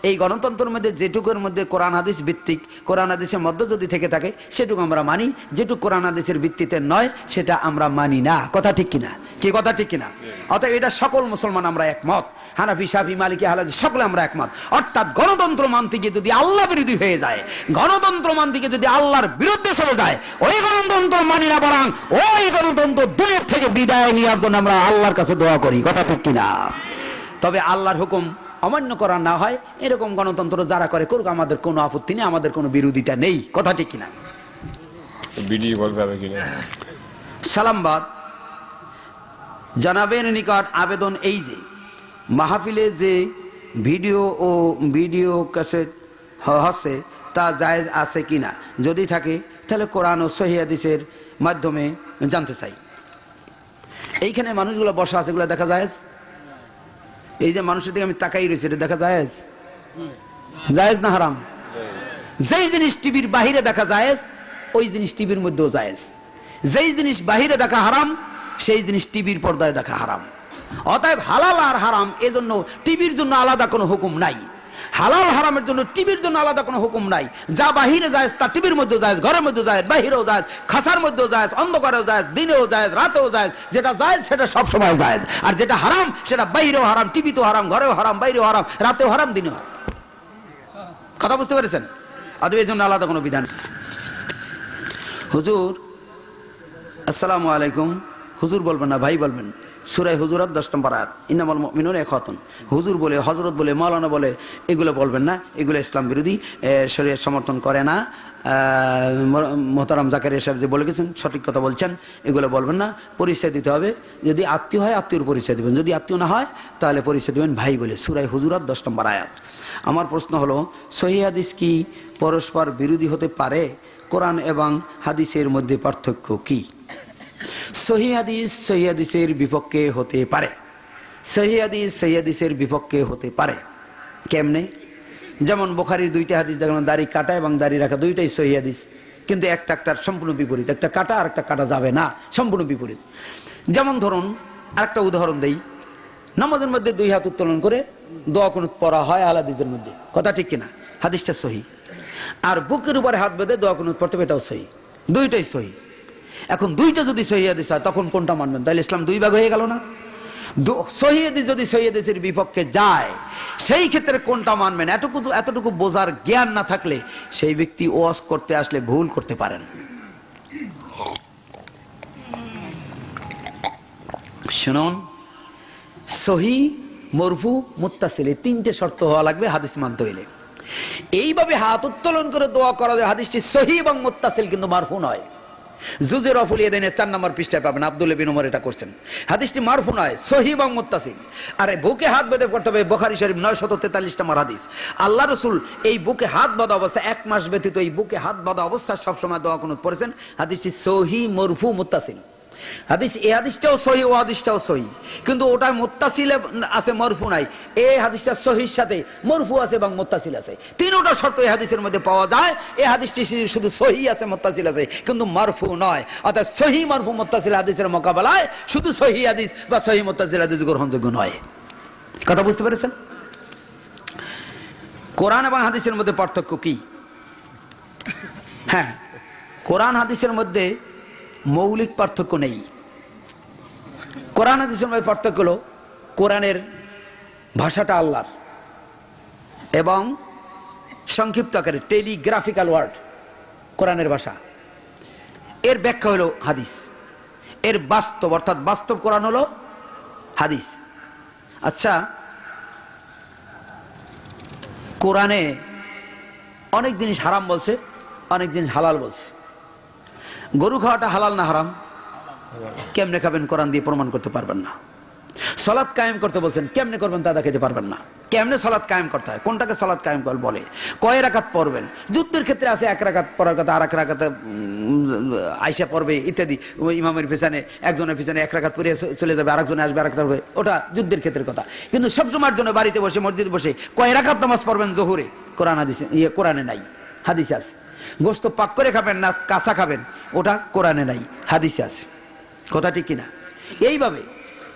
এই গণতন্ত্রের মধ্যে যেটুকুর মধ্যে কোরআন হাদিস ভিত্তিক, কোরআন হাদিসের মধ্যে যদি থেকে থাকে সেটুকু আমরা মানি, যেটুকু কোরআন হাদিসের ভিত্তিতে নয় সেটা আমরা মানি না। কথা ঠিক কিনা? কি কথা ঠিক কিনা? অতএব এটা সকল মুসলমান আমরা একমত। হানাফি, শাফি, মালিকি, হানাফি সকলে আমরা একমত। অর্থাৎ গণতন্ত্র মানতে গিয়ে যদি আল্লাহ বিরোধী হয়ে যায়, গণতন্ত্র মানতে গিয়ে যদি আল্লাহর বিরুদ্ধে চলে যায়, ওই গণতন্ত্র মানি না, বরং ওই গণতন্ত্র দুনিয়া থেকে বিদায় নেওয়ার জন্য আমরা আল্লাহর কাছে দোয়া করি। কথা ঠিক কিনা? তবে আল্লাহর হুকুম অমান্য করা না হয় এরকম গণতন্ত্র যারা করে করুক, আমাদের কোনো আপত্তি নেই, আমাদের কোনো বিরোধিতা নেই। কথা ঠিক কিনা? ভিডিও বলতে হবে কিনা? সালামবাদ জানাবের নিকট আবেদন এই যে মাহফিলে যে ভিডিও ক্যাসেট হচ্ছে তা জায়েজ আছে কিনা, যদি থাকে তাহলে কোরআন ও সহিহ হাদিসের মাধ্যমে জানতে চাই। এইখানে মানুষগুলো বসা আছে, এগুলো দেখা জায়েজ? এই যে মানুষের দিকে আমি তাকাই রয়েছে, এটা দেখা জায়েজ? জায়েজ না হারাম? যেই জিনিস টিভির বাহিরে দেখা জায়েজ, ওই জিনিস টিভির মধ্যেও জায়েজ। যেই জিনিস বাহিরে দেখা হারাম, সেই জিনিস টিভির পর্দায় দেখা হারাম। অতএব হালাল আর হারাম এজন্য টিভির জন্য আলাদা কোনো হুকুম নাই, হালাল হারামের জন্য টিভির জন্য আলাদা কোনো হুকুম নাই। যা বাহিরে যায় তা টিভির মধ্যে যায়, ঘরের মধ্যে যায়, বাহিরেও যায়, খাসার মধ্যেও যায়, অন্ধকারেও যায়, দিনেও যায়, রাতেও যায়। যেটা যায় সেটা সব সময় যায়, আর যেটা হারাম সেটা বাহিরেও হারাম, টিভিতেও হারাম, ঘরেও হারাম, বাইরেও হারাম, রাতেও হারাম, দিনেও হারাম। কথা বুঝতে পেরেছেন? অতএব এর জন্য আলাদা কোনো বিধান। হুজুর আসসালামু আলাইকুম, হুজুর বলবেন না, ভাই বলবেন। সূরা হুজুরাত 10 নম্বর আয়াত, ইন্নামাল মুমিনুনা ইখওয়াতুন। হুজুর বলে, হযরত বলে, মাওলানা বলে এগুলো বলবেন না, এগুলো ইসলাম বিরোধী, শরীয়ত সমর্থন করে না। মোহতারাম জাকারিয়া সাহেব যে বলে গেছেন সঠিক কথা বলছেন, এগুলো বলবেন না। পরিচয় দিতে হবে, যদি আত্মীয় হয় আত্মীয়র পরিচয় দিবেন, যদি আত্মীয় না হয় তাহলে পরিচয় দিবেন ভাই বলে। সূরা হুজুরাত 10 নম্বর আয়াত। আমার প্রশ্ন হলো, সহিহ হাদিস কি পরস্পর বিরোধী হতে পারে? কোরআন এবং হাদিসের মধ্যে পার্থক্য কি? সহিহ হাদিস সহিহ হাদিসের বিপক্ষে হতে পারে, সহিহ হাদিস সহিহ হাদিসের বিপক্ষে হতে পারে। কেমনে? যেমন বুখারীর 2টা হাদিস দেখলাম, দাড়ি কাটা এবং দাড়ি রাখা, দুইটাই সহিহ হাদিস, কিন্তু একটার সম্পূর্ণ বিপরীত। একটা কাটা আর একটা কাটা যাবে না, সম্পূর্ণ বিপরীত। যেমন ধরুন আরেকটা উদাহরণ দেই, নামাজের মধ্যে দুই হাত উত্তোলন করে দোয়া কুনুত পড়া হয় আলাদিদের মধ্যে, কথা ঠিক কিনা? হাদিসটা সহি। আর বুকের উপরে হাত বেঁধে দোয়া কুনুত পড়তে হবে, এটাও সহি, দুইটাই সহি। এখন দুইটা যদি সহি হাদিস হয় তখন কোনটা মানবেন? তাহলে ইসলাম দুই ভাগ হয়ে গেল না? সহি হাদিস যদি সহি হাদিসের বিপক্ষে যায় সেই ক্ষেত্রে কোনটা মানবেন? এতটুকু বোঝার জ্ঞান না থাকলে সেই ব্যক্তি ওয়াজ করতে আসলে ভুল করতে পারেন। শুনুন, সহি, মরফু, মুত্তাসিল, এই তিনটে শর্ত হওয়া লাগবে হাদিস মানতে হইলে। এইভাবে হাত উত্তোলন করে দোয়া করা যায়, হাদিসটি সহি এবং মুত্তাসিল, কিন্তু মারফু নয়। জুজে রফুল ইয়াদাইনের 4 নম্বর পৃষ্ঠায় পাবেন, আব্দুল্লাহ বিন ওমর এটা করছেন। হাদিসটি মারফু নয়, সহি এবং মুত্তাসিল। আর বুকে হাত বেঁধে করতে হবে, বুখারী শরীফ 943 নম্বর হাদিস। আল্লাহ রাসূল এই বুকে হাত বাঁধা অবস্থায় 1 মাস ব্যতীত এই বুকে হাত বাঁধা অবস্থায় সবসময় দোয়া কুনুত পড়েছেন। হাদিসটি সহি, মরফু, মুত্তাসিল হাদিস। এই হাদিসটাও সহি, ও হাদিসটাও সহি, কিন্তু ওটা মুত্তাসিল আছে, মরফু নাই। এই হাদিসটা সহির সাথে মরফু আছে এবং মুত্তাসিল আছে, তিনটা শর্ত এই হাদিসের মধ্যে পাওয়া যায়। এই হাদিসটি শুধু সহি আছে, মুত্তাসিল আছে, কিন্তু মরফু নয়। অর্থাৎ সহি, মরফু, মুত্তাসিল হাদিসের মোকাবেলায় শুধু সহি হাদিস বা সহি মুত্তাসিল হাদিস গ্রহণযোগ্য নয়। কথা বুঝতে পেরেছেন? কোরআন এবং হাদিসের মধ্যে পার্থক্য কি? হ্যাঁ, কোরআন হাদিসের মধ্যে মৌলিক পার্থক্য নেই। কোরআন হাদিসের মধ্যে পার্থক্য হলো কোরআনের ভাষাটা আল্লাহর এবং সংক্ষিপ্ত আকারে টেলিগ্রাফিক্যাল ওয়ার্ড কোরআনের ভাষা, এর ব্যাখ্যা হলো হাদিস। এর বাস্তব অর্থাৎ বাস্তব কোরআন হলো হাদিস। আচ্ছা, কোরআনে অনেক জিনিস হারাম বলছে, অনেক জিনিস হালাল বলছে। গরু খাওয়াটা হালাল না হারাম? কেমনে খাবেন? কোরআন দিয়ে প্রমাণ করতে পারবেন না। সালাত কায়েম করতে বলছেন, কেমনে করবেন তা দেখাতে পারবেন না। কেমনে সালাত কায়েম করতে হয়, কোনটাকে সালাত কায়েম বলে, কয় রাকাত পড়বেন? যুদ্ধের ক্ষেত্রে আছে 1 রাকাত পড়ার কথা, আর 1 রাকাতে আয়েশা পড়বে ইত্যাদি। ইমামের পিছনে, একজনের পিছনে 1 রাকাত পড়ে চলে যাবে, আরেকজনে আসবে, আরেকটা হবে, ওটা যুদ্ধের ক্ষেত্রের কথা। কিন্তু সবসময়ের জন্য বাড়িতে বসে, মসজিদে বসে কয় রাকাত নামাজ পড়বেন জোহরে, কোরআন হাদিসে, কোরআনে নাই, হাদিসে আছে। গোশত পাক করে খাবেন না কাঁচা খাবেন, ওটা কোরআনে নাই, হাদিসে আছে। কথা ঠিক কিনা? এইভাবে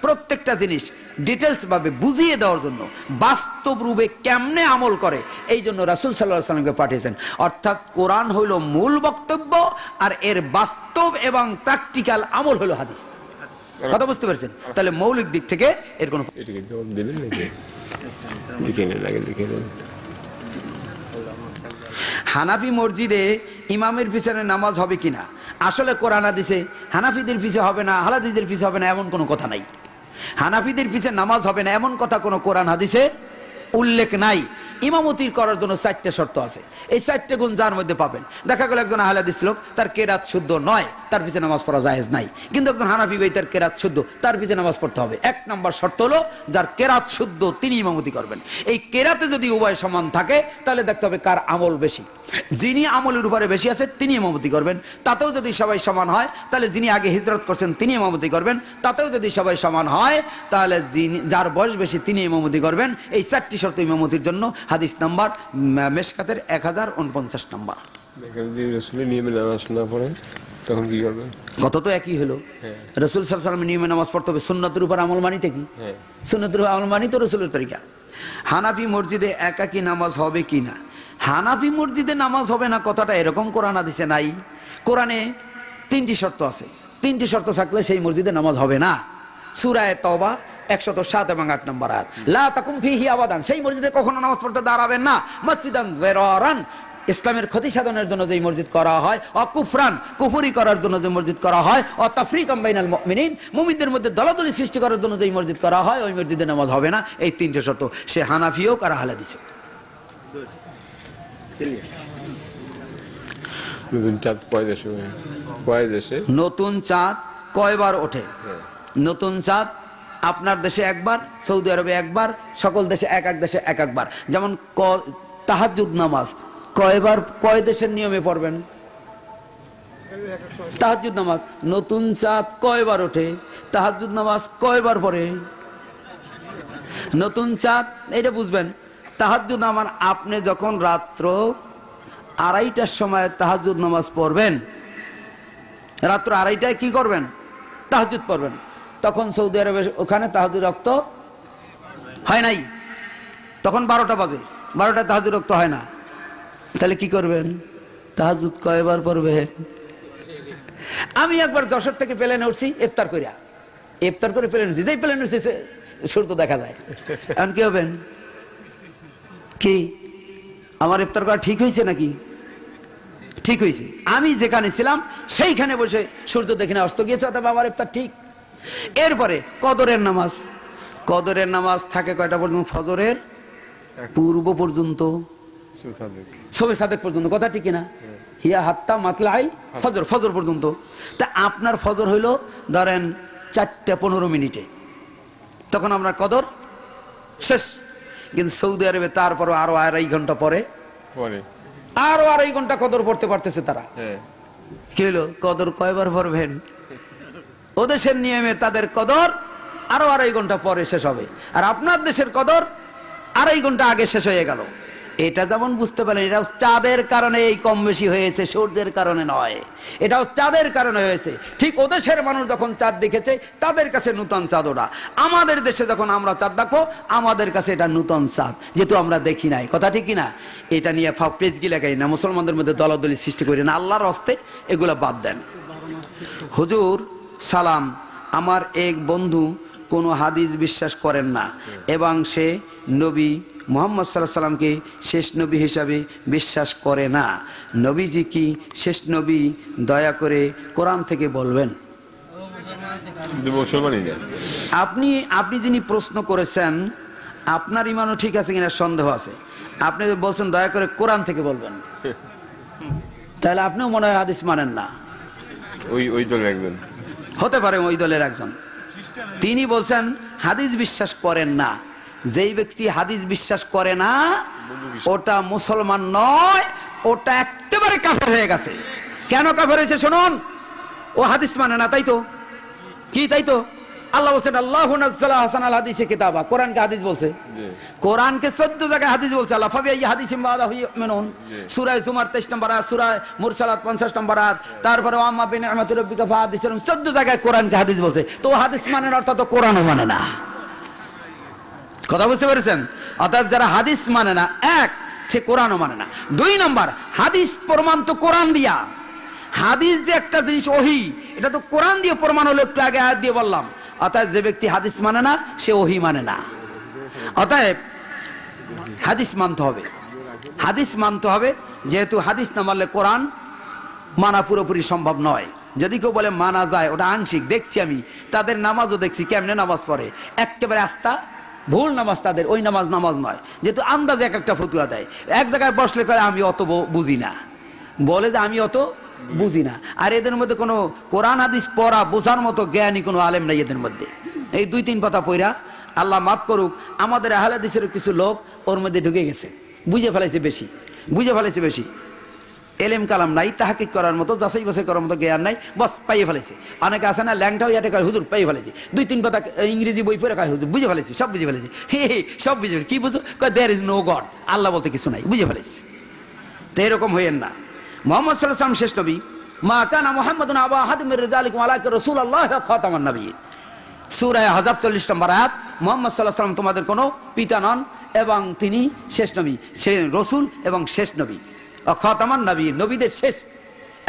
প্রত্যেকটা জিনিস ডিটেলস ভাবে বুঝিয়ে দেওয়ার জন্য, বাস্তব রূপে কেমনে আমল করে, এই জন্য রাসূল সাল্লাল্লাহু আলাইহি সাল্লামকে পাঠিয়েছেন। অর্থাৎ কোরআন হইল মূল বক্তব্য, আর এর বাস্তব এবং প্র্যাকটিক্যাল আমল হলো হাদিস। কথা বুঝতে পারছেন? তাহলে মৌলিক দিক থেকে এর কোনো হানাফি মসজিদে ইমামের পিছনে নামাজ হবে কিনা, আসলে কোরআন হাদিসে হানাফিদের পিছে হবে না, হালাদিদের পিছে হবে না, এমন কোনো কথা নাই। হানাফিদের পিছে নামাজ হবে না এমন কথা কোনো কোরআন হাদিসে উল্লেখ নাই। ইমামতির করার জন্য 4টে শর্ত আছে। এই 4টে গুণ যার মধ্যে পাবেন, দেখা গেল একজন আহলে হাদিস লোক, তার কেরাত শুদ্ধ নয়, তার পিছে নামাজ পড়া জায়েজ নাই। কিন্তু একজন হানাফি ভাই, তার কেরাত শুদ্ধ, তার পিছে নামাজ পড়তে হবে। 1 নম্বর শর্ত হলো যার কেরাত শুদ্ধ তিনি ইমামতি করবেন। এই কেরাতে যদি উভয় সমান থাকে তাহলে দেখতে হবে কার আমল বেশি। যিনি আমলের উপরে বেশি আছে তিনি ইমামতি করবেন। তাতেও যদি সবাই সমান হয় তাহলে যিনি আগে হিজরত করছেন তিনি ইমামতি করবেন। তাতেও যদি সবাই সমান হয় তাহলে যার বয়স বেশি তিনি ইমামতি করবেন। এই 4টি শর্ত ইমামতির জন্য। হাদিস নাম্বার মেশকাতের 1049 নম্বর। রাসূলের নিয়মে নামাজ না পড়েন তখন কি করবেন? কত তো একই হলো। রাসূল সাল্লাল্লাহু আলাইহি ওয়াসাল্লামের নিয়মে নামাজ পড়তে হবে, সুন্নাতের উপর আমল মানিতে কি? সুন্নাতের উপর আমল মানি তো রাসূলের তরিকা। হানাফি মসজিদে একাকী নামাজ হবে কি না? হানাফি মসজিদে নামাজ হবে না কথাটা এরকম কোরআন হাদিসে নাই। কোরআনে 3টি শর্ত আছে, 3টি শর্ত থাকলে সেই মসজিদে নামাজ হবে না। সূরা তাওবা 107 এবং 8 নম্বর আয়াত, লা তাকুম ফিহি আবাদান, সেই মসজিদে কখনো নামাজ পড়তে দাঁড়াবেন না। মসজিদান যিরারান, ইসলামের ক্ষতি সাধনের জন্য যে মসজিদ করা হয়, অকুফরান, কুফরি করার জন্য যে মসজিদ করা হয়, অতাফরিকাম বাইনাল মুমিনিন, মুমিনদের মধ্যে দলাদলি সৃষ্টি করার জন্য যে মসজিদ করা হয়, ওই মসজিদে নামাজ হবে না। এই 3টে শর্ত, সে হানাফি হোক আর আহলে হাদিস হোক। নতুন চাঁদ কয়বার ওঠে? নতুন চাঁদ আপনার দেশে একবার, সৌদি আরবে একবার, সকল দেশে এক দেশে এক একবার। যেমন তাহাজ্জুদ নামাজ কয়বার, কয় দেশের নিয়মে পড়বেন? তাহাজ্জুদ নামাজ, নতুন চাঁদ কয়বার ওঠে, তাহাজ্জুদ নামাজ কয়বার পড়ে? নতুন চাঁদ এটা বুঝবেন। তাহাজ্জুদ নামাজ আপনি যখন রাত্র 2:30টার সময় তাহাজ্জুদ নামাজ পড়বেন, রাত্র 2:30টায় কি করবেন? তাহাজ্জুদ পড়বেন। তখন সৌদি আরবে ওখানে তাহাজ্জুদ রক্ত হয় নাই, তখন 12টা বাজে, 12টা তাহাজ্জুদ রক্ত হয় না। তাহলে কি করবেন? তাহাজ্জুদ কয়বার পড়বেন? আমি একবার যশোর থেকে প্লেনে উঠছি, ইফতার করিয়া, ইফতার করে প্লেনে উঠছি, যেই প্লেনে উঠছি সূর্য দেখা যায়। এখন কি হবেন? কি আমার ইফতার করা ঠিক হয়েছে নাকি? ঠিক হয়েছে। আমি যেখানে ছিলাম সেইখানে বসে সূর্য দেখে না অস্ত গিয়েছে, অথবা আমার ইফতার ঠিক। এরপরে কদরের নামাজ, কদরের নামাজ থাকে কয়টা পর্যন্ত? ফজরের পূর্ব পর্যন্ত, সবে সাদেক পর্যন্ত, কথা ঠিক কিনা? হিয়া হাত্তা মাতলাই ফজর, ফজর পর্যন্ত। তা আপনার ফজর হইল ধরেন 4:15, তখন আপনার কদর শেষ। কিন্তু সৌদি আরবে তারপর আরো 2.5 ঘন্টা পরে, আরো 2.5 ঘন্টা কদর পড়তে পারতেছে তারা। কি হলো? কদর কয়বার পড়বেন? ওদেশের নিয়মে তাদের কদর আরো 2.5 ঘন্টা পরে শেষ হবে, আর আপনার দেশের কদর 2.5 ঘন্টা আগে শেষ হয়ে গেল। এটা যেমন বুঝতে পারেন, এটা চাঁদের কারণে এই কম বেশি হয়েছে, সূর্যের কারণে নয়। এটাও চাঁদের কারণে হয়েছে। ঠিক ওদেশের মানুষ যখন চাঁদ দেখেছে তাদের কাছে নূতন চাঁদ ওটা। আমাদের দেশে যখন আমরা চাঁদ দেখবো আমাদের কাছে এটা নূতন চাঁদ, যেহেতু আমরা দেখি নাই, কথা ঠিক কিনা? এটা নিয়ে পেজ গিলাগাই না, মুসলমানদের মধ্যে দলাদলি সৃষ্টি করি না, আল্লাহর হস্তে এগুলা বাদ দেন। হুজুর সালাম, আমার এক বন্ধু কোনো হাদিস বিশ্বাস করেন না এবং সে নবী মুহাম্মদ সাল্লাল্লাহু আলাইহি সাল্লামকে শেষ নবী হিসাবে বিশ্বাস করে না। নবীজি কি শেষ নবী? দয়া করে কোরআন থেকে বলবেন। আপনি আপনি যিনি প্রশ্ন করেছেন আপনার ইমানও ঠিক আছে কিনা সন্দেহ আছে। আপনি বলছেন দয়া করে কোরআন থেকে বলবেন, তাহলে আপনিও মনে হয় হাদিস মানেন না। ওই দলের একজন হতে পারে, ওই দলের একজন। তিনি বলছেন হাদিস বিশ্বাস করেন না। যেই ব্যক্তি হাদিস বিশ্বাস করে না ওটা মুসলমান নয়, ওটা একেবারে কাফের হয়ে গেছে। কেন কাফের হয়েছে শুনুন। ও হাদিস মানে না, তাই তো? কি তাই তো? আল্লাহ বলছেন আল্লাহু নাযালা আহসানাল হাদিসে কিতাবা, কোরআনকে হাদিস বলছে। কোরআনকে 14 জায়গায় হাদিস বলছে আল্লাহ। ফাবিআইয়ি হাদিসিন বাদাহু ইউমিনুন, সূরা জুমার 23 নম্বর আয়াত, সূরা মুরসালাত 50 নম্বর আয়াত, তারপরে আম্মা বিনিআমাতি রাব্বিকা ফাহাদিস, 14 জায়গায় কোরআনকে হাদিস বলছে। তো হাদিস মানে না, অর্থাৎ কোরআনও মানে না। কথা বুঝতে পেরেছেন? অতএব যারা হাদিস মানে না, এক, সে কোরআনও মানে না। 2 নম্বর, হাদিস প্রমাণ তো কোরআন দিয়া। হাদিস যে একটা জিনিস ওহী, এটা তো কোরআন দিয়ে প্রমাণ হলো, একটু আগে আয়াত দিয়ে বললাম। অতএব যে ব্যক্তি হাদিস মানে না সে ওহী মানে না। অতএব হাদিস মানতে হবে, হাদিস মানতে হবে। যেহেতু হাদিস না মানলে কোরআন মানা পুরোপুরি সম্ভব নয়। যদি কেউ বলে মানা যায়, ওটা আংশিক। দেখছি আমি তাদের নামাজও দেখছি, কেমনে নামাজ পড়ে, একেবারে আস্থা ভুল নামাজ তাদের, ওই নামাজ নামাজ নয়। যেহেতু আন্দাজে এক একটা ফতুয়া দেয়, এক জায়গায় বসলে কয় আমি অত বুঝি না, বলে যে আমি অত বুঝি না। আর এদের মধ্যে কোনো কোরআন হাদিস পড়া বোঝার মতো জ্ঞানী কোনো আলেম নাই এদের মধ্যে। এই 2-3 পাতা পড়া, আল্লাহ মাফ করুক, আমাদের আহলে হাদিসের কিছু লোক ওর মধ্যে ঢুকে গেছে, বুঝে ফেলাইছে বেশি, বুঝে ফেলাইছে বেশি। এলেম কালাম নাই, তাহাকিক করার মতো, যাচাই বাছাই করার মতো জ্ঞান নাই, বস পাইয়ে ফেলেছে। অনেকে আছে না ল্যাংটাও ইয়াতে কয় হুজুর পাইয়ে ফেলেছে, 2-3 পাতা ইংরেজি বই পড়ে কয় হুজুর বুঝে ফেলেছি, সব বুঝে ফেলেছি। সব বুঝে, কি বুঝো? কয় দেয়ার ইজ নো গড, আল্লাহ বলতে কিছু নাই, বুঝে ফেলেছি। তো এরকম হইয়েন না। মুহাম্মদ সাল্লাল্লাহু আলাইহি ওয়াসাল্লাম শেষ নবী। মা কানা মুহাম্মাদুন আবা আহাদিম মির রিজালিকুম ওয়ালাকিন রাসূলুল্লাহ ওয়া খাতামান নবিয়্যিন, সূরা আহজাব 40 নম্বর আয়াত। মুহাম্মদ সাল্লাল্লাহু আলাইহি ওয়াসাল্লাম তোমাদের কোনো পিতা নন এবং তিনি শেষ নবী, সে রাসূল এবং শেষ নবী। খাতামান নবী, নবীদের শেষ।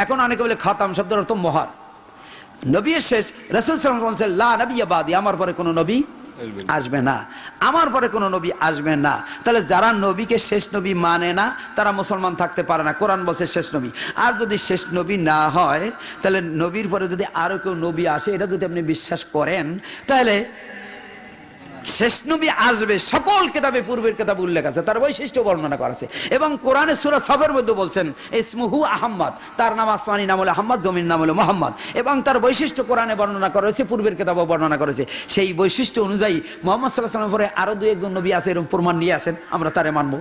এখন অনেকে বলে খাতাম শব্দের অর্থ মোহর, নবীর শেষ। রাসূল সাল্লাল্লাহু আলাইহি ওয়াসাল্লাম বলেন লা নবিয়্যা বাদি, আমার পরে কোনো নবী আসবে না, আমার পরে কোনো নবী আসবে না। তাহলে যারা নবীকে শেষ নবী মানে না তারা মুসলমান থাকতে পারে না। কোরআন বলছে শেষ নবী। আর যদি শেষ নবী না হয়, তাহলে নবীর পরে যদি আরো কেউ নবী আসে, এটা যদি আপনি বিশ্বাস করেন, তাহলে শেষ নবী আসবে। সকল কিতাবে পূর্বের কিতাবে উল্লেখ আছে, তার বৈশিষ্ট্য বর্ণনা করা আছে। এবং কোরআনে সূরা সফের মধ্যে বলছেন ইসমুহু আহম্মদ, তার নাম আসমানি নাম হলো আহম্মদ, জমিন নাম হলো মুহাম্মদ। এবং তার বৈশিষ্ট্য কোরআনে বর্ণনা করা হয়েছে, পূর্বের কিতাবে বর্ণনা করেছে। সেই বৈশিষ্ট্য অনুযায়ী মুহাম্মদ সাল্লাল্লাহু আলাইহি ওয়াসাল্লামের পরে আরো 2-1 নবী আছে, এরকম প্রমাণ নিয়ে আসেন, আমরা তারে মানবো।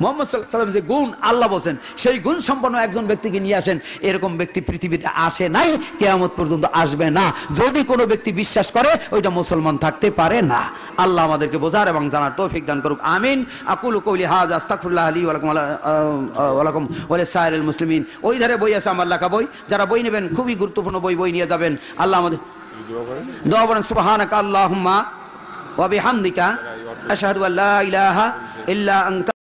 মুহাম্মদ সাল্লাল্লাহু আলাইহি ওয়াসাল্লাম যে গুণ আল্লাহ বলেন, সেই গুণ সম্পন্ন একজন ব্যক্তিকে নিয়ে আসেন। এরকম ব্যক্তি পৃথিবীতে আসে নাই, কিয়ামত পর্যন্ত আসবে না। যদি কোনো ব্যক্তি বিশ্বাস করে, ওইটা মুসলমান থাকতে পারে না। আল্লাহ আমাদেরকে বোঝার এবং জানার তৌফিক দান করুক, আমিন। আকুলু কওলি হাযা আস্তাগফিরুল্লাহ লি ওয়া লাকুম ওয়া লিসাইরিল মুসলিমিন। ওই ধারে বই আছে আমার লেখা বই, যারা বই নেবেন খুবই গুরুত্বপূর্ণ বই, বই নিয়ে যাবেন। আল্লাহ আমাদের দোয়া পড়েন সুবহানাকা আল্লাহুম্মা ওয়া বিহামদিকা আশহাদু আল্লা ইলাহা ইল্লা আনতা